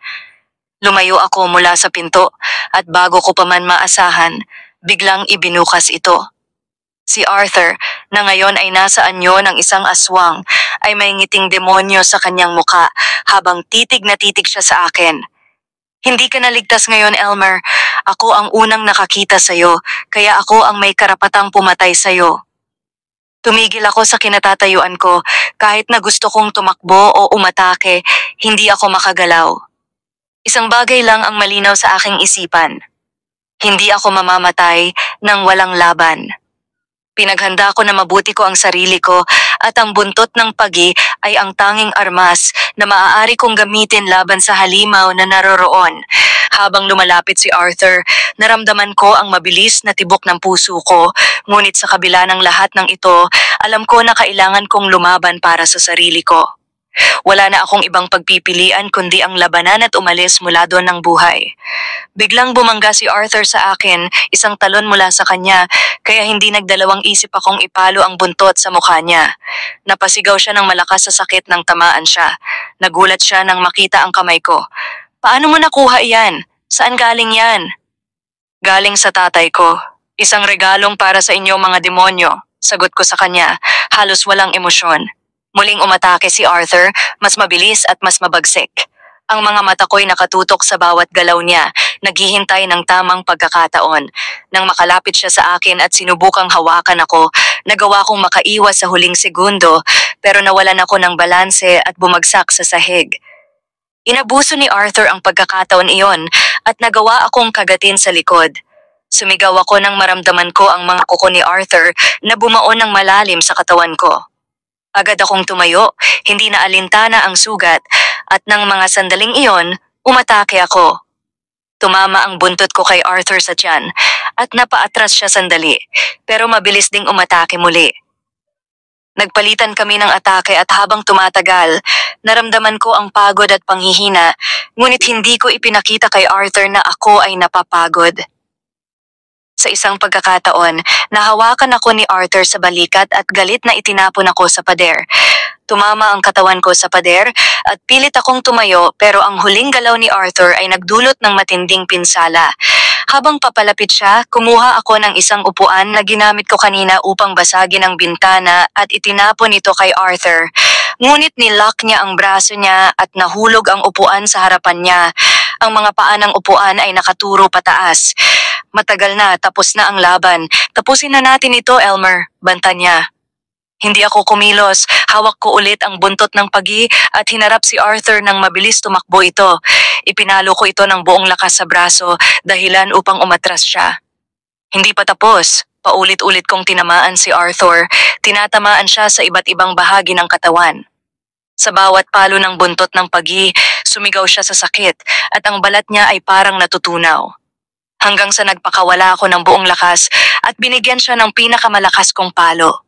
Lumayo ako mula sa pinto at bago ko pa man maasahan, biglang ibinukas ito. Si Arthur, na ngayon ay nasa anyo ng isang aswang, ay may ngiting demonyo sa kanyang muka habang titig na titig siya sa akin. Hindi ka naligtas ngayon, Elmer. Ako ang unang nakakita sa'yo, kaya ako ang may karapatang pumatay sa'yo. Tumigil ako sa kinatatayuan ko, kahit na gusto kong tumakbo o umatake, hindi ako makagalaw. Isang bagay lang ang malinaw sa aking isipan. Hindi ako mamamatay nang walang laban. Pinaghanda ko na mabuti ko ang sarili ko at ang buntot ng pagi ay ang tanging armas na maaari kong gamitin laban sa halimaw na naroroon. Habang lumalapit si Arthur, naramdaman ko ang mabilis na tibok ng puso ko, ngunit sa kabila ng lahat ng ito, alam ko na kailangan kong lumaban para sa sarili ko. Wala na akong ibang pagpipilian kundi ang labanan at umalis mula doon ng buhay. Biglang bumangga si Arthur sa akin, isang talon mula sa kanya, kaya hindi nagdalawang isip akong ipalo ang buntot sa mukha niya. Napasigaw siya ng malakas sa sakit nang tamaan siya. Nagulat siya nang makita ang kamay ko. Paano mo nakuha iyan? Saan galing yan? Galing sa tatay ko. Isang regalong para sa inyo mga demonyo, sagot ko sa kanya, halos walang emosyon. Muling umatake si Arthur, mas mabilis at mas mabagsik. Ang mga mata ko'y nakatutok sa bawat galaw niya, naghihintay ng tamang pagkakataon. Nang makalapit siya sa akin at sinubukang hawakan ako, nagawa kong makaiwas sa huling segundo, pero nawalan ako ng balanse at bumagsak sa sahig. Inabuso ni Arthur ang pagkakataon iyon at nagawa akong kagatin sa likod. Sumigaw ako nang maramdaman ko ang mga kuko ni Arthur na bumaon ng malalim sa katawan ko. Agad akong tumayo, hindi na alintana ang sugat, at nang mga sandaling iyon, umatake ako. Tumama ang buntot ko kay Arthur sa tiyan at napaatras siya sandali, pero mabilis ding umatake muli. Nagpalitan kami ng atake at habang tumatagal, naramdaman ko ang pagod at panghihina, ngunit hindi ko ipinakita kay Arthur na ako ay napapagod. Sa isang pagkakataon, nahawakan ako ni Arthur sa balikat at galit na itinapon ako sa pader. Tumama ang katawan ko sa pader at pilit akong tumayo pero ang huling galaw ni Arthur ay nagdulot ng matinding pinsala. Habang papalapit siya, kumuha ako ng isang upuan na ginamit ko kanina upang basagin ang bintana at itinapon ito kay Arthur. Ngunit nilock niya ang braso niya at nahulog ang upuan sa harapan niya. Ang mga paa ng upuan ay nakaturo pataas. Matagal na, tapos na ang laban. Tapusin na natin ito, Elmer, banta niya. Hindi ako kumilos, hawak ko ulit ang buntot ng pagi at hinarap si Arthur nang mabilis tumakbo ito. Ipinalo ko ito ng buong lakas sa braso, dahilan upang umatras siya. Hindi pa tapos, paulit-ulit kong tinamaan si Arthur, tinatamaan siya sa iba't ibang bahagi ng katawan. Sa bawat palo ng buntot ng pagi, sumigaw siya sa sakit at ang balat niya ay parang natutunaw. Hanggang sa nagpakawala ako ng buong lakas at binigyan siya ng pinakamalakas kong palo.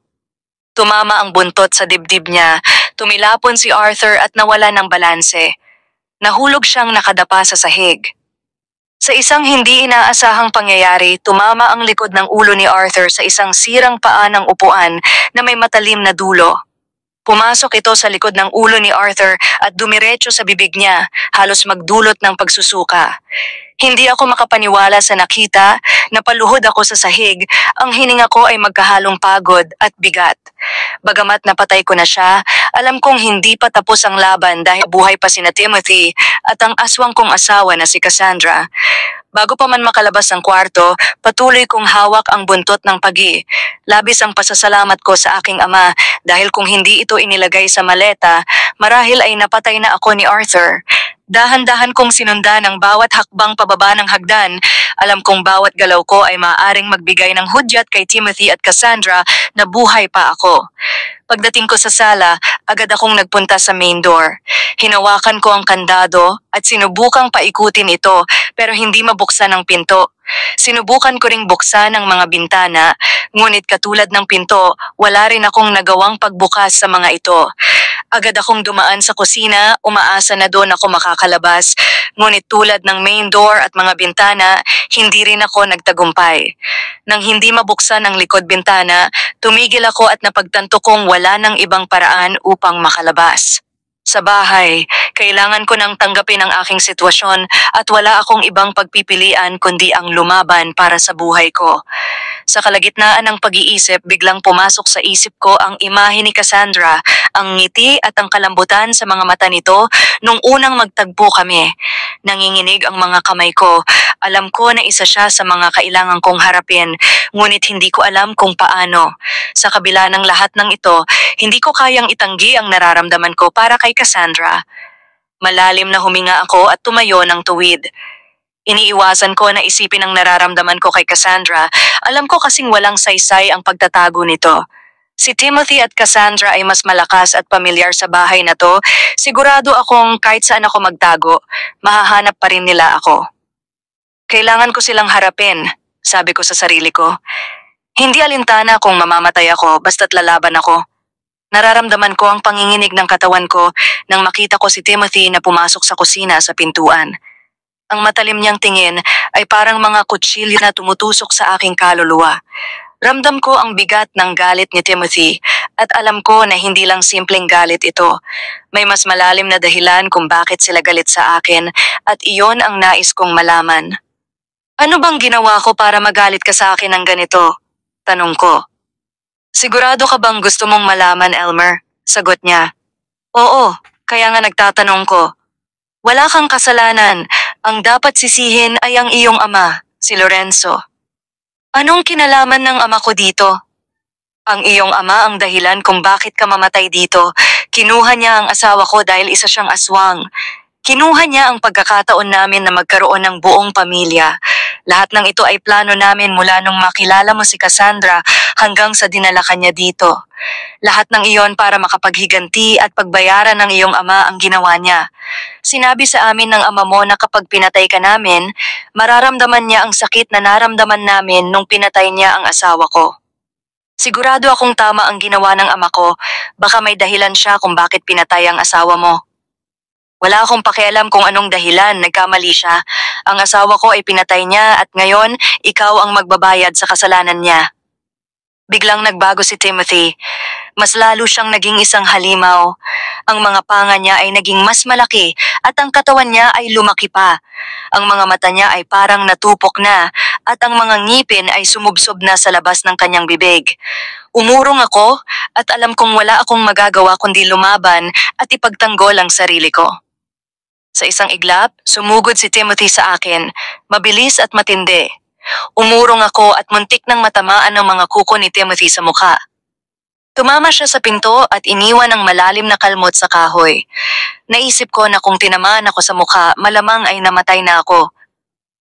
Tumama ang buntot sa dibdib niya, tumilapon si Arthur at nawala ng balanse. Nahulog siyang nakadapa sa sahig. Sa isang hindi inaasahang pangyayari, tumama ang likod ng ulo ni Arthur sa isang sirang paa ng upuan na may matalim na dulo. Pumasok ito sa likod ng ulo ni Arthur at dumiretso sa bibig niya, halos magdulot ng pagsusuka. Hindi ako makapaniwala sa nakita, napaluhod ako sa sahig, ang hininga ko ay magkahalong pagod at bigat. Bagamat napatay ko na siya, alam kong hindi pa tapos ang laban dahil buhay pa sina Timothy at ang aswang kong asawa na si Cassandra. Bago pa man makalabas ng kwarto, patuloy kong hawak ang buntot ng pagi. Labis ang pasasalamat ko sa aking ama dahil kung hindi ito inilagay sa maleta, marahil ay napatay na ako ni Arthur. Dahan-dahan kong sinundan ang bawat hakbang pababa ng hagdan. Alam kong bawat galaw ko ay maaaring magbigay ng hudyat kay Timothy at Cassandra na buhay pa ako. Pagdating ko sa sala, agad akong nagpunta sa main door. Hinawakan ko ang kandado at sinubukang paikutin ito pero hindi mabuksan ang pinto. Sinubukan ko ring buksan ang mga bintana, ngunit katulad ng pinto, wala rin akong nagawang pagbukas sa mga ito. Agad akong dumaan sa kusina, umaasa na doon ako makakalabas, ngunit tulad ng main door at mga bintana, hindi rin ako nagtagumpay. Nang hindi mabuksan ang likod bintana, tumigil ako at napagtanto kong wala nang ibang paraan upang makalabas. Sa bahay, kailangan ko nang tanggapin ang aking sitwasyon at wala akong ibang pagpipilian kundi ang lumaban para sa buhay ko. Sa kalagitnaan ng pag-iisip, biglang pumasok sa isip ko ang imahe ni Cassandra, ang ngiti at ang kalambutan sa mga mata nito nung unang magtagpo kami. Nanginginig ang mga kamay ko. Alam ko na isa siya sa mga kailangan kong harapin, ngunit hindi ko alam kung paano. Sa kabila ng lahat ng ito, hindi ko kayang itanggi ang nararamdaman ko para kay Cassandra. Malalim na huminga ako at tumayo ng tuwid. Iniiwasan ko na isipin ang nararamdaman ko kay Cassandra. Alam ko kasing walang saysay ang pagtatago nito. Si Timothy at Cassandra ay mas malakas at pamilyar sa bahay na to. Sigurado akong kahit saan ako magtago, mahahanap pa rin nila ako. Kailangan ko silang harapin, sabi ko sa sarili ko. Hindi alintana kung mamamatay ako basta't lalaban ako. Nararamdaman ko ang panginginig ng katawan ko nang makita ko si Timothy na pumasok sa kusina sa pintuan. Ang matalim niyang tingin ay parang mga kutsilyo na tumutusok sa aking kaluluwa. Ramdam ko ang bigat ng galit ni Timothy at alam ko na hindi lang simpleng galit ito. May mas malalim na dahilan kung bakit sila galit sa akin at iyon ang nais kong malaman. Ano bang ginawa ko para magalit ka sa akin ng ganito? Tanong ko. Sigurado ka bang gusto mong malaman, Elmer? Sagot niya. Oo, kaya nga nagtatanong ko. Wala kang kasalanan. Ang dapat sisihin ay ang iyong ama, si Lorenzo. Anong kinalaman ng ama ko dito? Ang iyong ama ang dahilan kung bakit ka mamatay dito. Kinuha niya ang asawa ko dahil isa siyang aswang. Kinuha niya ang pagkakataon namin na magkaroon ng buong pamilya. Lahat ng ito ay plano namin mula nung makilala mo si Cassandra hanggang sa dinala kanya dito. Lahat ng iyon para makapaghiganti at pagbayaran ng iyong ama ang ginawa niya. Sinabi sa amin ng ama mo na kapag pinatay ka namin, mararamdaman niya ang sakit na naramdaman namin nung pinatay niya ang asawa ko. Sigurado akong tama ang ginawa ng ama ko, baka may dahilan siya kung bakit pinatay ang asawa mo. Wala akong pakialam kung anong dahilan, nagkamali siya. Ang asawa ko ay pinatay niya at ngayon, ikaw ang magbabayad sa kasalanan niya. Biglang nagbago si Timothy. Mas lalo siyang naging isang halimaw. Ang mga panga niya ay naging mas malaki at ang katawan niya ay lumaki pa. Ang mga mata niya ay parang natupok na at ang mga ngipin ay sumubsob na sa labas ng kanyang bibig. Umurong ako at alam kong wala akong magagawa kundi lumaban at ipagtanggol ang sarili ko. Sa isang iglap, sumugod si Timothy sa akin, mabilis at matindi. Umurong ako at muntik nang matamaan ng mga kuko ni Timothy sa mukha. Tumama siya sa pinto at iniwan ang malalim na kalmot sa kahoy. Naisip ko na kung tinamaan ako sa mukha, malamang ay namatay na ako.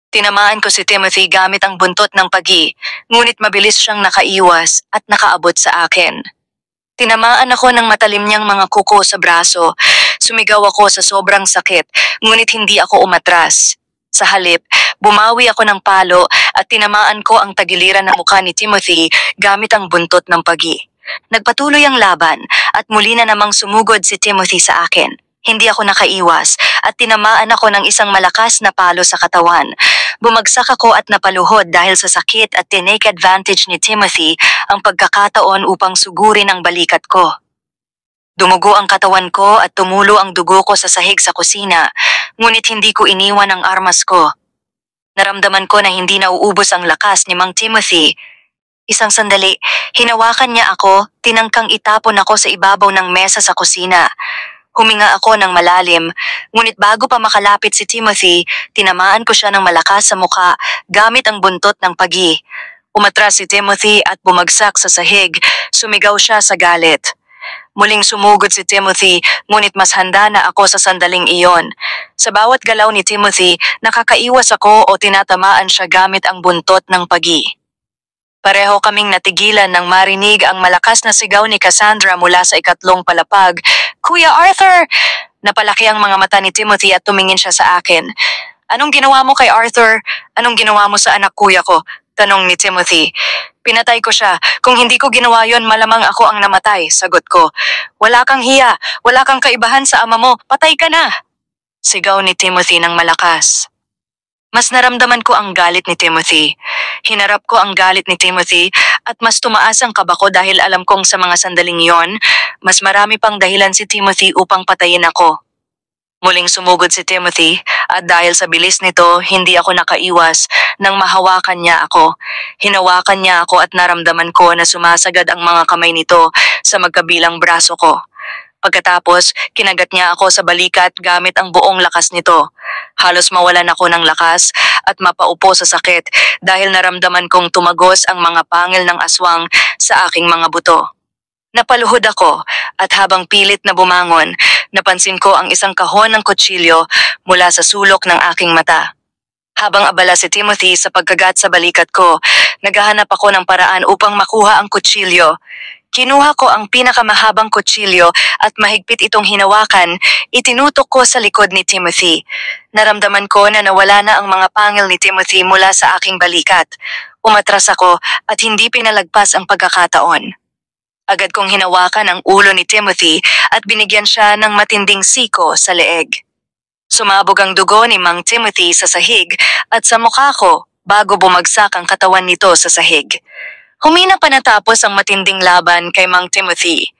Tinamaan ko si Timothy gamit ang buntot ng pagi, ngunit mabilis siyang nakaiwas at nakaabot sa akin. Tinamaan ako ng matalim niyang mga kuko sa braso. Sumigaw ako sa sobrang sakit, ngunit hindi ako umatras. Sa halip, bumawi ako ng palo at tinamaan ko ang tagiliran ng mukha ni Timothy gamit ang buntot ng pagi. Nagpatuloy ang laban at muli na namang sumugod si Timothy sa akin. Hindi ako nakaiwas at tinamaan ako ng isang malakas na palo sa katawan. Bumagsak ako at napaluhod dahil sa sakit at tinake advantage ni Timothy ang pagkakataon upang sugurin ang balikat ko. Dumugo ang katawan ko at tumulo ang dugo ko sa sahig sa kusina, ngunit hindi ko iniwan ang armas ko. Naramdaman ko na hindi nauubos ang lakas ni Mang Timothy. Isang sandali, hinawakan niya ako, tinangkang itapon ako sa ibabaw ng mesa sa kusina. Huminga ako ng malalim, ngunit bago pa makalapit si Timothy, tinamaan ko siya ng malakas sa mukha gamit ang buntot ng pagi. Umatras si Timothy at bumagsak sa sahig, sumigaw siya sa galit. Muling sumugod si Timothy, ngunit mas handa na ako sa sandaling iyon. Sa bawat galaw ni Timothy, nakakaiwas ako o tinatamaan siya gamit ang buntot ng pagi. Pareho kaming natigilan nang marinig ang malakas na sigaw ni Cassandra mula sa ikatlong palapag. "Kuya Arthur!" Napalaki ang mga mata ni Timothy at tumingin siya sa akin. "Anong ginawa mo kay Arthur? Anong ginawa mo sa anak kuya ko?" Tanong ni Timothy. "Pinatay ko siya. Kung hindi ko ginawa yon, malamang ako ang namatay," sagot ko. "Wala kang hiya. Wala kang kaibahan sa ama mo. Patay ka na!" Sigaw ni Timothy ng malakas. Mas naramdaman ko ang galit ni Timothy. Hinarap ko ang galit ni Timothy at mas tumaas ang kaba ko dahil alam kong sa mga sandaling yon, mas marami pang dahilan si Timothy upang patayin ako. Muling sumugod si Timothy at dahil sa bilis nito, hindi ako nakaiwas nang mahawakan niya ako. Hinawakan niya ako at naramdaman ko na sumasagad ang mga kamay nito sa magkabilang braso ko. Pagkatapos, kinagat niya ako sa balikat gamit ang buong lakas nito. Halos mawalan ako ng lakas at mapaupo sa sakit dahil naramdaman kong tumagos ang mga pangil ng aswang sa aking mga buto. Napaluhod ako at habang pilit na bumangon, napansin ko ang isang kahon ng kutsilyo mula sa sulok ng aking mata. Habang abala si Timothy sa pagkagat sa balikat ko, naghahanap ako ng paraan upang makuha ang kutsilyo. Kinuha ko ang pinakamahabang kutsilyo at mahigpit itong hinawakan, itinutok ko sa likod ni Timothy. Naramdaman ko na nawala na ang mga pangil ni Timothy mula sa aking balikat. Umatras ako at hindi pinalagpas ang pagkakataon. Agad kong hinawakan ang ulo ni Timothy at binigyan siya ng matinding siko sa leeg. Sumabog ang dugo ni Mang Timothy sa sahig at sa mukha ko bago bumagsak ang katawan nito sa sahig. Humina pa natapos ang matinding laban kay Mang Timothy.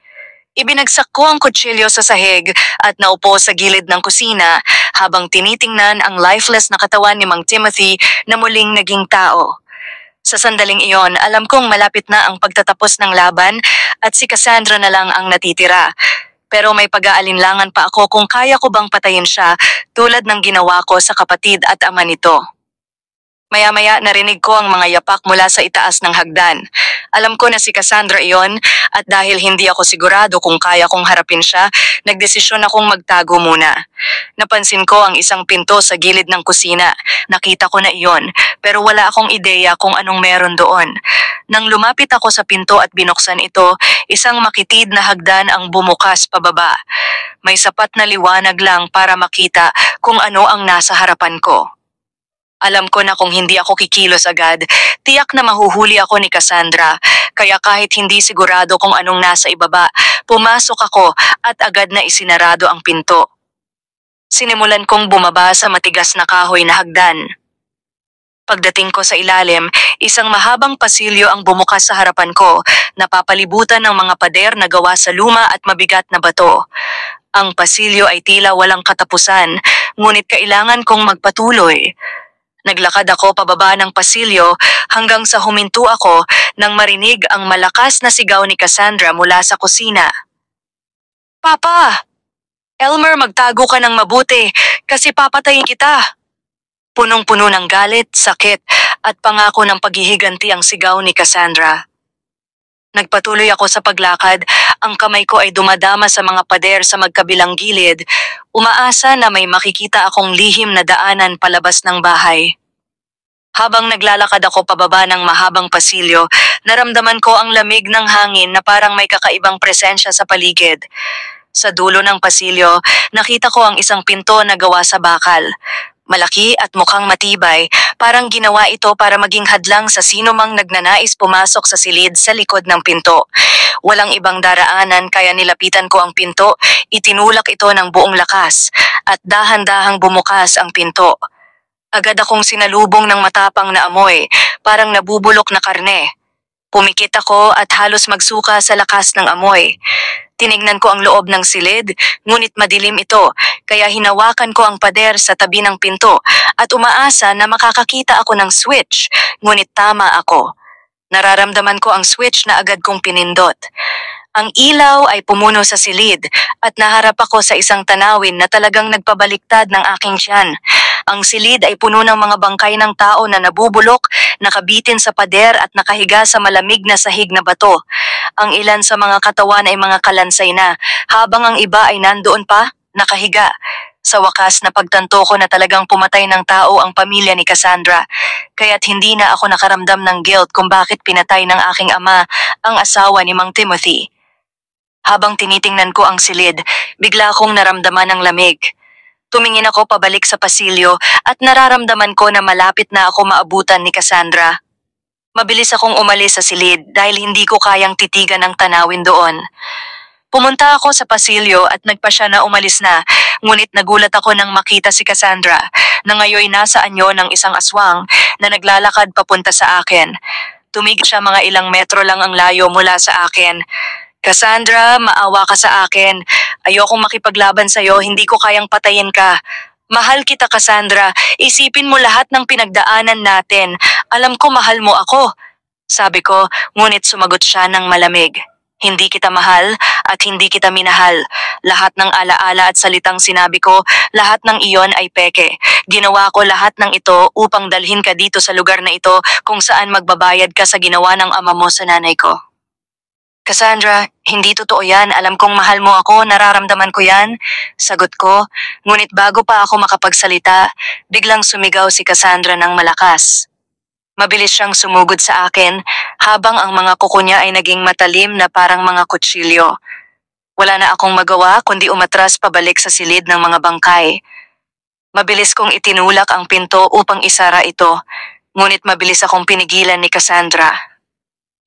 Ibinagsak ko ang kutsilyo sa sahig at naupo sa gilid ng kusina habang tinitingnan ang lifeless na katawan ni Mang Timothy na muling naging tao. Sa sandaling iyon, alam kong malapit na ang pagtatapos ng laban at si Cassandra na lang ang natitira. Pero may pag-aalinlangan pa ako kung kaya ko bang patayin siya tulad ng ginawa ko sa kapatid at ama nito. Maya-maya narinig ko ang mga yapak mula sa itaas ng hagdan. Alam ko na si Cassandra iyon at dahil hindi ako sigurado kung kaya kong harapin siya, nagdesisyon akong magtago muna. Napansin ko ang isang pinto sa gilid ng kusina. Nakita ko na iyon, pero wala akong ideya kung anong meron doon. Nang lumapit ako sa pinto at binuksan ito, isang makitid na hagdan ang bumukas pababa. May sapat na liwanag lang para makita kung ano ang nasa harapan ko. Alam ko na kung hindi ako kikilos agad, tiyak na mahuhuli ako ni Cassandra, kaya kahit hindi sigurado kung anong nasa ibaba, pumasok ako at agad na isinarado ang pinto. Sinimulan kong bumaba sa matigas na kahoy na hagdan. Pagdating ko sa ilalim, isang mahabang pasilyo ang bumukas sa harapan ko, napapalibutan ng mga pader na gawa sa luma at mabigat na bato. Ang pasilyo ay tila walang katapusan, ngunit kailangan kong magpatuloy. Naglakad ako pababa ng pasilyo hanggang sa huminto ako nang marinig ang malakas na sigaw ni Cassandra mula sa kusina. "Papa! Elmer, magtago ka ng mabuti kasi papatayin kita!" Punong-puno ng galit, sakit at pangako ng paghihiganti ang sigaw ni Cassandra. Nagpatuloy ako sa paglakad, ang kamay ko ay dumadama sa mga pader sa magkabilang gilid, umaasa na may makikita akong lihim na daanan palabas ng bahay. Habang naglalakad ako pababa ng mahabang pasilyo, naramdaman ko ang lamig ng hangin na parang may kakaibang presensya sa paligid. Sa dulo ng pasilyo, nakita ko ang isang pinto na gawa sa bakal. Malaki at mukhang matibay, parang ginawa ito para maging hadlang sa sino mang nagnanais pumasok sa silid sa likod ng pinto. Walang ibang daraanan kaya nilapitan ko ang pinto, itinulak ito ng buong lakas, at dahan-dahang bumukas ang pinto. Agad akong sinalubong ng matapang na amoy, parang nabubulok na karne. Pumikit ako at halos magsuka sa lakas ng amoy. Tinignan ko ang loob ng silid, ngunit madilim ito, kaya hinawakan ko ang pader sa tabi ng pinto at umaasa na makakakita ako ng switch, ngunit tama ako. Nararamdaman ko ang switch na agad kong pinindot. Ang ilaw ay pumuno sa silid at naharap ako sa isang tanawin na talagang nagpabaliktad ng aking tiyan. Ang silid ay puno ng mga bangkay ng tao na nabubulok, nakabitin sa pader at nakahiga sa malamig na sahig na bato. Ang ilan sa mga katawan ay mga kalansay na, habang ang iba ay nandoon pa, nakahiga. Sa wakas napagtanto ko na talagang pumatay ng tao ang pamilya ni Cassandra, kaya't hindi na ako nakaramdam ng guilt kung bakit pinatay ng aking ama ang asawa ni Mang Timothy. Habang tinitingnan ko ang silid, bigla akong naramdaman ng lamig. Tumingin ako pabalik sa pasilyo at nararamdaman ko na malapit na ako maabutan ni Cassandra. Mabilis akong umalis sa silid dahil hindi ko kayang titigan ang tanawin doon. Pumunta ako sa pasilyo at nagpasya na umalis na, ngunit nagulat ako nang makita si Cassandra na ngayon nasa anyo ng isang aswang na naglalakad papunta sa akin. Tumigil siya mga ilang metro lang ang layo mula sa akin. "Cassandra, maawa ka sa akin. Ayokong makipaglaban sa'yo, hindi ko kayang patayin ka. Mahal kita, Cassandra. Isipin mo lahat ng pinagdaanan natin. Alam ko mahal mo ako." Sabi ko, ngunit sumagot siya ng malamig. "Hindi kita mahal at hindi kita minahal. Lahat ng alaala at salitang sinabi ko, lahat ng iyon ay peke. Ginawa ko lahat ng ito upang dalhin ka dito sa lugar na ito kung saan magbabayad ka sa ginawa ng ama mo sa nanay ko." "Cassandra, hindi totoo yan. Alam kong mahal mo ako, nararamdaman ko yan." Sagot ko, ngunit bago pa ako makapagsalita, biglang sumigaw si Cassandra ng malakas. Mabilis siyang sumugod sa akin, habang ang mga kuko niya ay naging matalim na parang mga kutsilyo. Wala na akong magawa kundi umatras pabalik sa silid ng mga bangkay. Mabilis kong itinulak ang pinto upang isara ito, ngunit mabilis akong pinigilan ni Cassandra.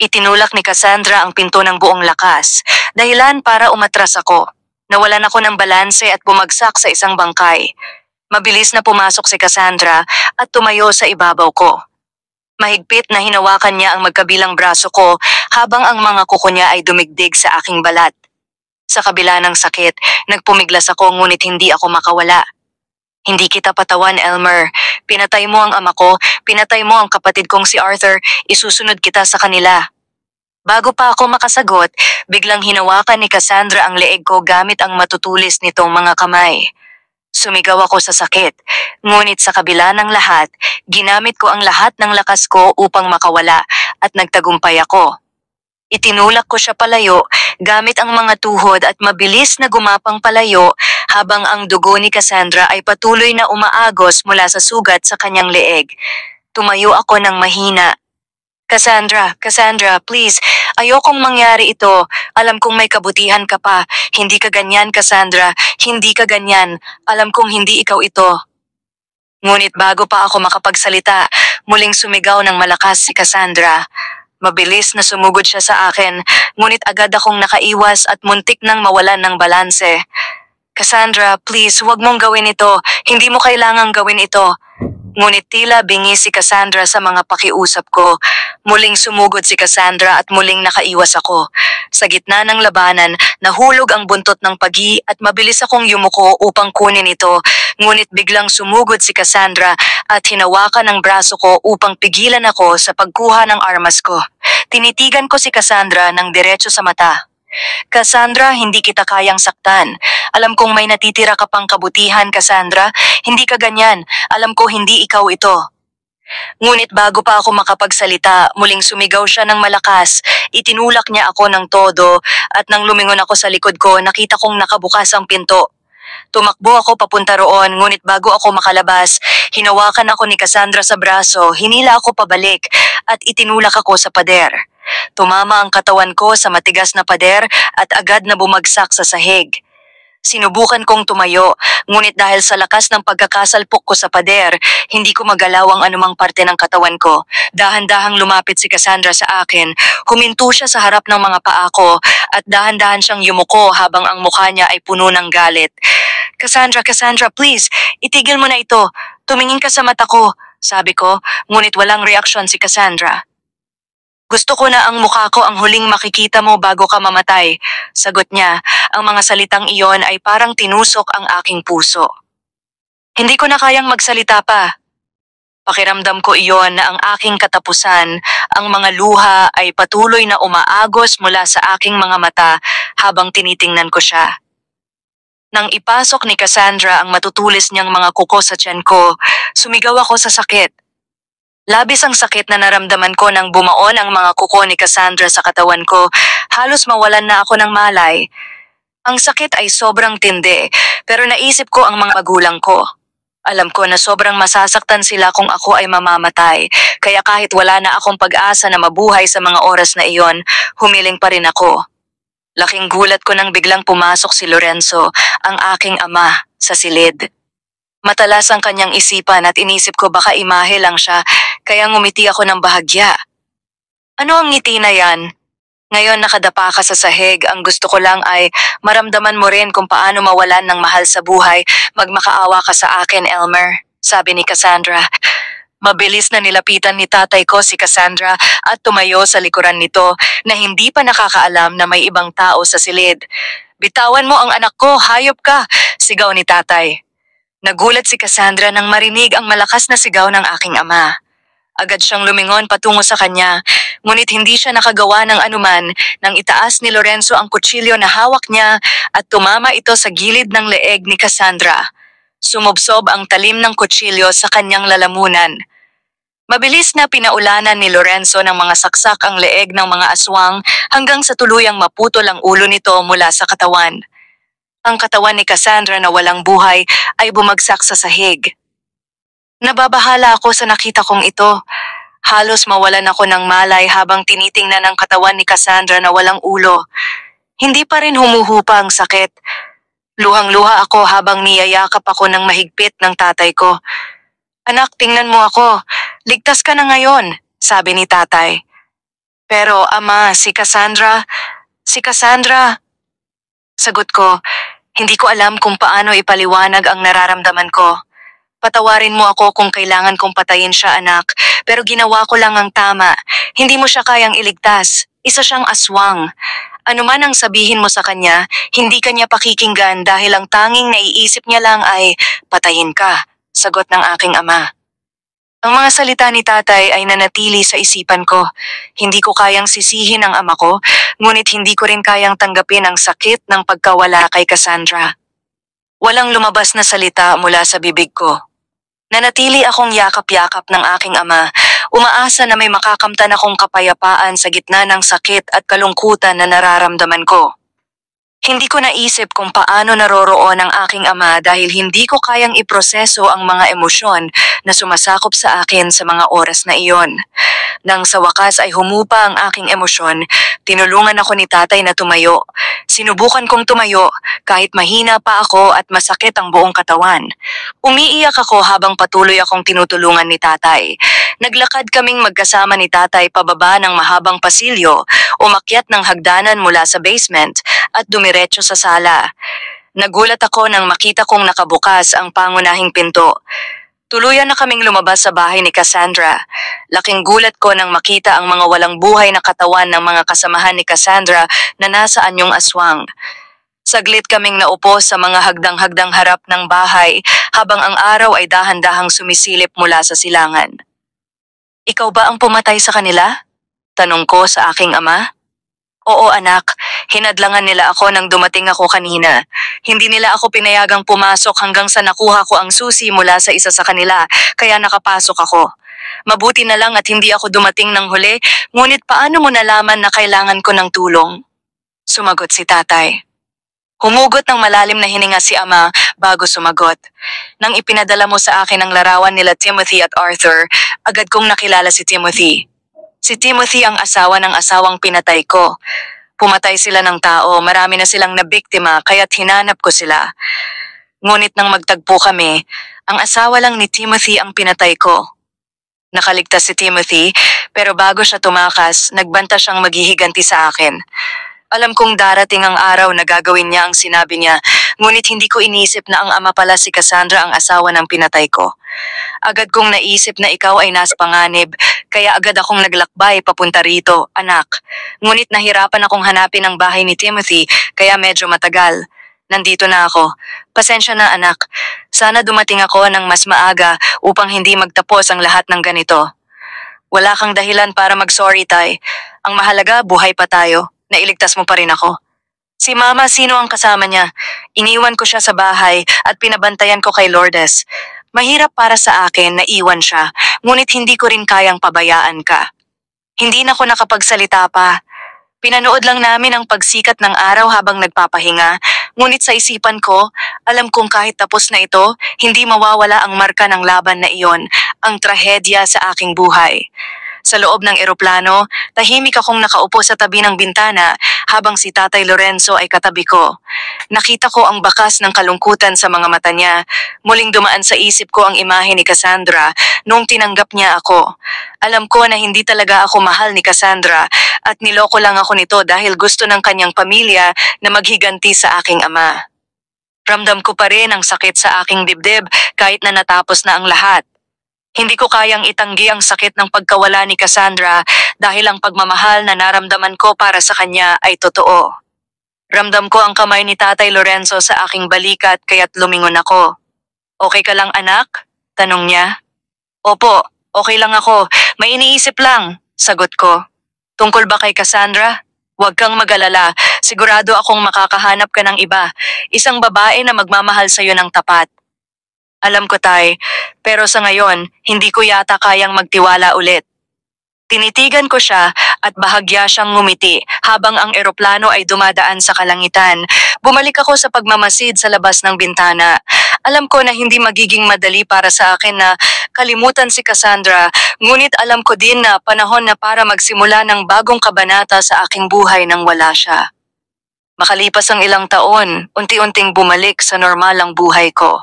Itinulak ni Cassandra ang pinto ng buong lakas, dahilan para umatras ako. Nawalan ako ng balanse at bumagsak sa isang bangkay. Mabilis na pumasok si Cassandra at tumayo sa ibabaw ko. Mahigpit na hinawakan niya ang magkabilang braso ko habang ang mga kuko niya ay dumigdig sa aking balat. Sa kabila ng sakit, nagpumiglas ako ngunit hindi ako makawala. "Hindi kita patawan, Elmer. Pinatay mo ang ama ko, pinatay mo ang kapatid kong si Arthur, isusunod kita sa kanila." Bago pa ako makasagot, biglang hinawakan ni Cassandra ang leeg ko gamit ang matutulis nitong mga kamay. Sumigaw ako sa sakit, ngunit sa kabila ng lahat, ginamit ko ang lahat ng lakas ko upang makawala at nagtagumpay ako. Itinulak ko siya palayo gamit ang mga tuhod at mabilis na gumapang palayo habang ang dugo ni Cassandra ay patuloy na umaagos mula sa sugat sa kanyang leeg. Tumayo ako ng mahina. Cassandra, Cassandra, please, ayokong mangyari ito. Alam kong may kabutihan ka pa. Hindi ka ganyan, Cassandra. Hindi ka ganyan. Alam kong hindi ikaw ito. Ngunit bago pa ako makapagsalita, muling sumigaw ng malakas si Cassandra. Mabilis na sumugod siya sa akin, ngunit agad akong nakaiwas at muntik nang mawalan ng balanse. Cassandra, please, huwag mong gawin ito. Hindi mo kailangang gawin ito. Ngunit tila bingi si Cassandra sa mga pakiusap ko. Muling sumugod si Cassandra at muling nakaiwas ako. Sa gitna ng labanan, nahulog ang buntot ng pagi at mabilis akong yumuko upang kunin ito. Ngunit biglang sumugod si Cassandra at hinawakan ang braso ko upang pigilan ako sa pagkuha ng armas ko. Tinitigan ko si Cassandra ng diretso sa mata. Cassandra, hindi kita kayang saktan. Alam kong may natitira ka pang kabutihan, Cassandra. Hindi ka ganyan. Alam ko hindi ikaw ito. Ngunit bago pa ako makapagsalita, muling sumigaw siya ng malakas. Itinulak niya ako ng todo at nang lumingon ako sa likod ko, nakita kong nakabukas ang pinto. Tumakbo ako papunta roon, ngunit bago ako makalabas, hinawakan ako ni Cassandra sa braso, hinila ako pabalik at itinulak ako sa pader. Tumama ang katawan ko sa matigas na pader at agad na bumagsak sa sahig. Sinubukan kong tumayo, ngunit dahil sa lakas ng pagkakasalpok ko sa pader, hindi ko magalaw ang anumang parte ng katawan ko. Dahan-dahang lumapit si Cassandra sa akin, huminto siya sa harap ng mga paa ko at dahan-dahan siyang yumuko habang ang mukha niya ay puno ng galit. Cassandra, Cassandra, please, itigil mo na ito. Tumingin ka sa mata ko, sabi ko, ngunit walang reaksyon si Cassandra. Gusto ko na ang mukha ko ang huling makikita mo bago ka mamatay. Sagot niya, ang mga salitang iyon ay parang tinusok ang aking puso. Hindi ko na kayang magsalita pa. Pakiramdam ko iyon na ang aking katapusan, ang mga luha ay patuloy na umaagos mula sa aking mga mata habang tinitingnan ko siya. Nang ipasok ni Cassandra ang matutulis niyang mga kuko sa tiyan ko, sumigaw ako sa sakit. Labis ang sakit na naramdaman ko nang bumaon ang mga kuko ni Cassandra sa katawan ko, halos mawalan na ako ng malay. Ang sakit ay sobrang tindi, pero naisip ko ang mga magulang ko. Alam ko na sobrang masasaktan sila kung ako ay mamamatay, kaya kahit wala na akong pag-asa na mabuhay sa mga oras na iyon, humiling pa rin ako. Laking gulat ko nang biglang pumasok si Lorenzo, ang aking ama, sa silid. Matalas ang kanyang isipan at inisip ko baka imahe lang siya, kaya ngumiti ako ng bahagya. Ano ang ngiti na yan? Ngayon nakadapa ka sa sahig, ang gusto ko lang ay maramdaman mo rin kung paano mawalan ng mahal sa buhay, magmakaawa ka sa akin, Elmer, sabi ni Cassandra. Mabilis na nilapitan ni tatay ko si Cassandra at tumayo sa likuran nito na hindi pa nakakaalam na may ibang tao sa silid. Bitawan mo ang anak ko, hayop ka, sigaw ni tatay. Nagulat si Cassandra nang marinig ang malakas na sigaw ng aking ama. Agad siyang lumingon patungo sa kanya, ngunit hindi siya nakagawa ng anuman nang itaas ni Lorenzo ang kutsilyo na hawak niya at tumama ito sa gilid ng leeg ni Cassandra. Sumubsob ang talim ng kutsilyo sa kanyang lalamunan. Mabilis na pinaulanan ni Lorenzo ng mga saksak ang leeg ng mga aswang hanggang sa tuluyang maputol ang ulo nito mula sa katawan. Ang katawan ni Cassandra na walang buhay ay bumagsak sa sahig. Nababahala ako sa nakita kong ito. Halos mawalan ako ng malay habang tinitingnan ang katawan ni Cassandra na walang ulo. Hindi pa rin humuhupa ang sakit. Luhang-luha ako habang niyayakap ako ng mahigpit ng tatay ko. Anak, tingnan mo ako. Ligtas ka na ngayon, sabi ni tatay. Pero ama, si Cassandra. Sagot ko, hindi ko alam kung paano ipaliwanag ang nararamdaman ko. Patawarin mo ako kung kailangan kong patayin siya, anak, pero ginawa ko lang ang tama. Hindi mo siya kayang iligtas. Isa siyang aswang. Ano man ang sabihin mo sa kanya, hindi kanya pakikinggan dahil ang tanging naiisip niya lang ay patayin ka, sagot ng aking ama. Ang mga salita ni tatay ay nanatili sa isipan ko. Hindi ko kayang sisihin ang ama ko, ngunit hindi ko rin kayang tanggapin ang sakit ng pagkawala kay Cassandra. Walang lumabas na salita mula sa bibig ko. Nanatili akong yakap-yakap ng aking ama, umaasa na may makakamtan akong kapayapaan sa gitna ng sakit at kalungkutan na nararamdaman ko. Hindi ko naisip kung paano naroroon ang aking ama dahil hindi ko kayang iproseso ang mga emosyon na sumasakop sa akin sa mga oras na iyon. Nang sa wakas ay humupa ang aking emosyon, tinulungan ako ni tatay na tumayo. Sinubukan kong tumayo kahit mahina pa ako at masakit ang buong katawan. Umiiyak ako habang patuloy akong tinutulungan ni tatay. Naglakad kaming magkasama ni tatay pababa ng mahabang pasilyo, umakyat ng hagdanan mula sa basement at dumiretso sa sala. Nagulat ako nang makita kong nakabukas ang pangunahing pinto. Tuluyan na kaming lumabas sa bahay ni Cassandra. Laking gulat ko nang makita ang mga walang buhay na katawan ng mga kasamahan ni Cassandra na nasa anyong aswang. Saglit kaming naupo sa mga hagdang-hagdang harap ng bahay habang ang araw ay dahan-dahang sumisilip mula sa silangan. "Ikaw ba ang pumatay sa kanila?" Tanong ko sa aking ama. "Oo anak, hinadlangan nila ako nang dumating ako kanina. Hindi nila ako pinayagang pumasok hanggang sa nakuha ko ang susi mula sa isa sa kanila, kaya nakapasok ako. Mabuti na lang at hindi ako dumating ng huli, ngunit paano mo nalaman na kailangan ko ng tulong?" Sumagot si tatay. Humugot ng malalim na hininga si ama bago sumagot. "Nang ipinadala mo sa akin ang larawan nila Timothy at Arthur, agad kong nakilala si Timothy. Si Timothy ang asawa ng asawang pinatay ko. Pumatay sila ng tao, marami na silang nabiktima kaya't hinanap ko sila. Ngunit nang magtagpo kami, ang asawa lang ni Timothy ang pinatay ko. Nakaligtas si Timothy, pero bago siya tumakas, nagbanta siyang maghihiganti sa akin. Alam kong darating ang araw na gagawin niya ang sinabi niya, ngunit hindi ko inisip na ang ama pala si Cassandra ang asawa ng pinatay ko. Agad kong naisip na ikaw ay nasa panganib, kaya agad akong naglakbay papunta rito, anak. Ngunit nahirapan akong hanapin ang bahay ni Timothy, kaya medyo matagal. Nandito na ako. Pasensya na anak. Sana dumating ako ng mas maaga upang hindi magtapos ang lahat ng ganito. Wala kang dahilan para mag-sorry, tay. Ang mahalaga, buhay pa tayo. Nailigtas mo pa rin ako. Si mama, sino ang kasama niya? Iniwan ko siya sa bahay at pinabantayan ko kay Lourdes. Mahirap para sa akin na iwan siya, ngunit hindi ko rin kayang pabayaan ka. Hindi na ako nakapagsalita pa. Pinanood lang namin ang pagsikat ng araw habang nagpapahinga, ngunit sa isipan ko, alam kong kahit tapos na ito, hindi mawawala ang marka ng laban na iyon, ang trahedya sa aking buhay. Sa loob ng eroplano, tahimik akong nakaupo sa tabi ng bintana habang si Tatay Lorenzo ay katabi ko. Nakita ko ang bakas ng kalungkutan sa mga mata niya. Muling dumaan sa isip ko ang imahe ni Cassandra noong tinanggap niya ako. Alam ko na hindi talaga ako mahal ni Cassandra at niloko lang ako nito dahil gusto ng kanyang pamilya na maghiganti sa aking ama. Ramdam ko pa rin ang sakit sa aking dibdib kahit na natapos na ang lahat. Hindi ko kayang itanggi ang sakit ng pagkawala ni Cassandra dahil ang pagmamahal na naramdaman ko para sa kanya ay totoo. Ramdam ko ang kamay ni Tatay Lorenzo sa aking balikat kaya't lumingon ako. "Okay ka lang anak?" tanong niya. "Opo, okay lang ako. May iniisip lang," sagot ko. "Tungkol ba kay Cassandra? Huwag kang mag-alala. Sigurado akong makakahanap ka ng iba. Isang babae na magmamahal sa'yo ng tapat." Alam ko tay, pero sa ngayon, hindi ko yata kayang magtiwala ulit. Tinitigan ko siya at bahagya siyang ngumiti habang ang eroplano ay dumadaan sa kalangitan. Bumalik ako sa pagmamasid sa labas ng bintana. Alam ko na hindi magiging madali para sa akin na kalimutan si Cassandra, ngunit alam ko din na panahon na para magsimula ng bagong kabanata sa aking buhay nang wala siya. Makalipas ang ilang taon, unti-unting bumalik sa normal ang buhay ko.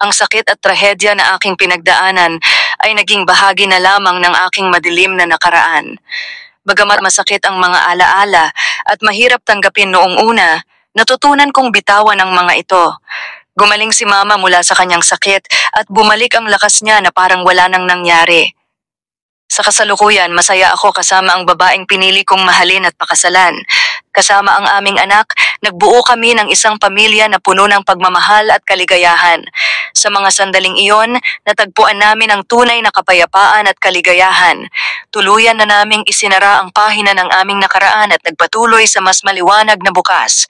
Ang sakit at trahedya na aking pinagdaanan ay naging bahagi na lamang ng aking madilim na nakaraan. Bagamat masakit ang mga alaala at mahirap tanggapin noong una, natutunan kong bitawan ang mga ito. Gumaling si mama mula sa kanyang sakit at bumalik ang lakas niya na parang wala nang nangyari. Sa kasalukuyan, masaya ako kasama ang babaeng pinili kong mahalin at pakasalan. Kasama ang aming anak, nagbuo kami ng isang pamilya na puno ng pagmamahal at kaligayahan. Sa mga sandaling iyon, natagpuan namin ang tunay na kapayapaan at kaligayahan. Tuluyan na naming isinara ang pahina ng aming nakaraan at nagpatuloy sa mas maliwanag na bukas.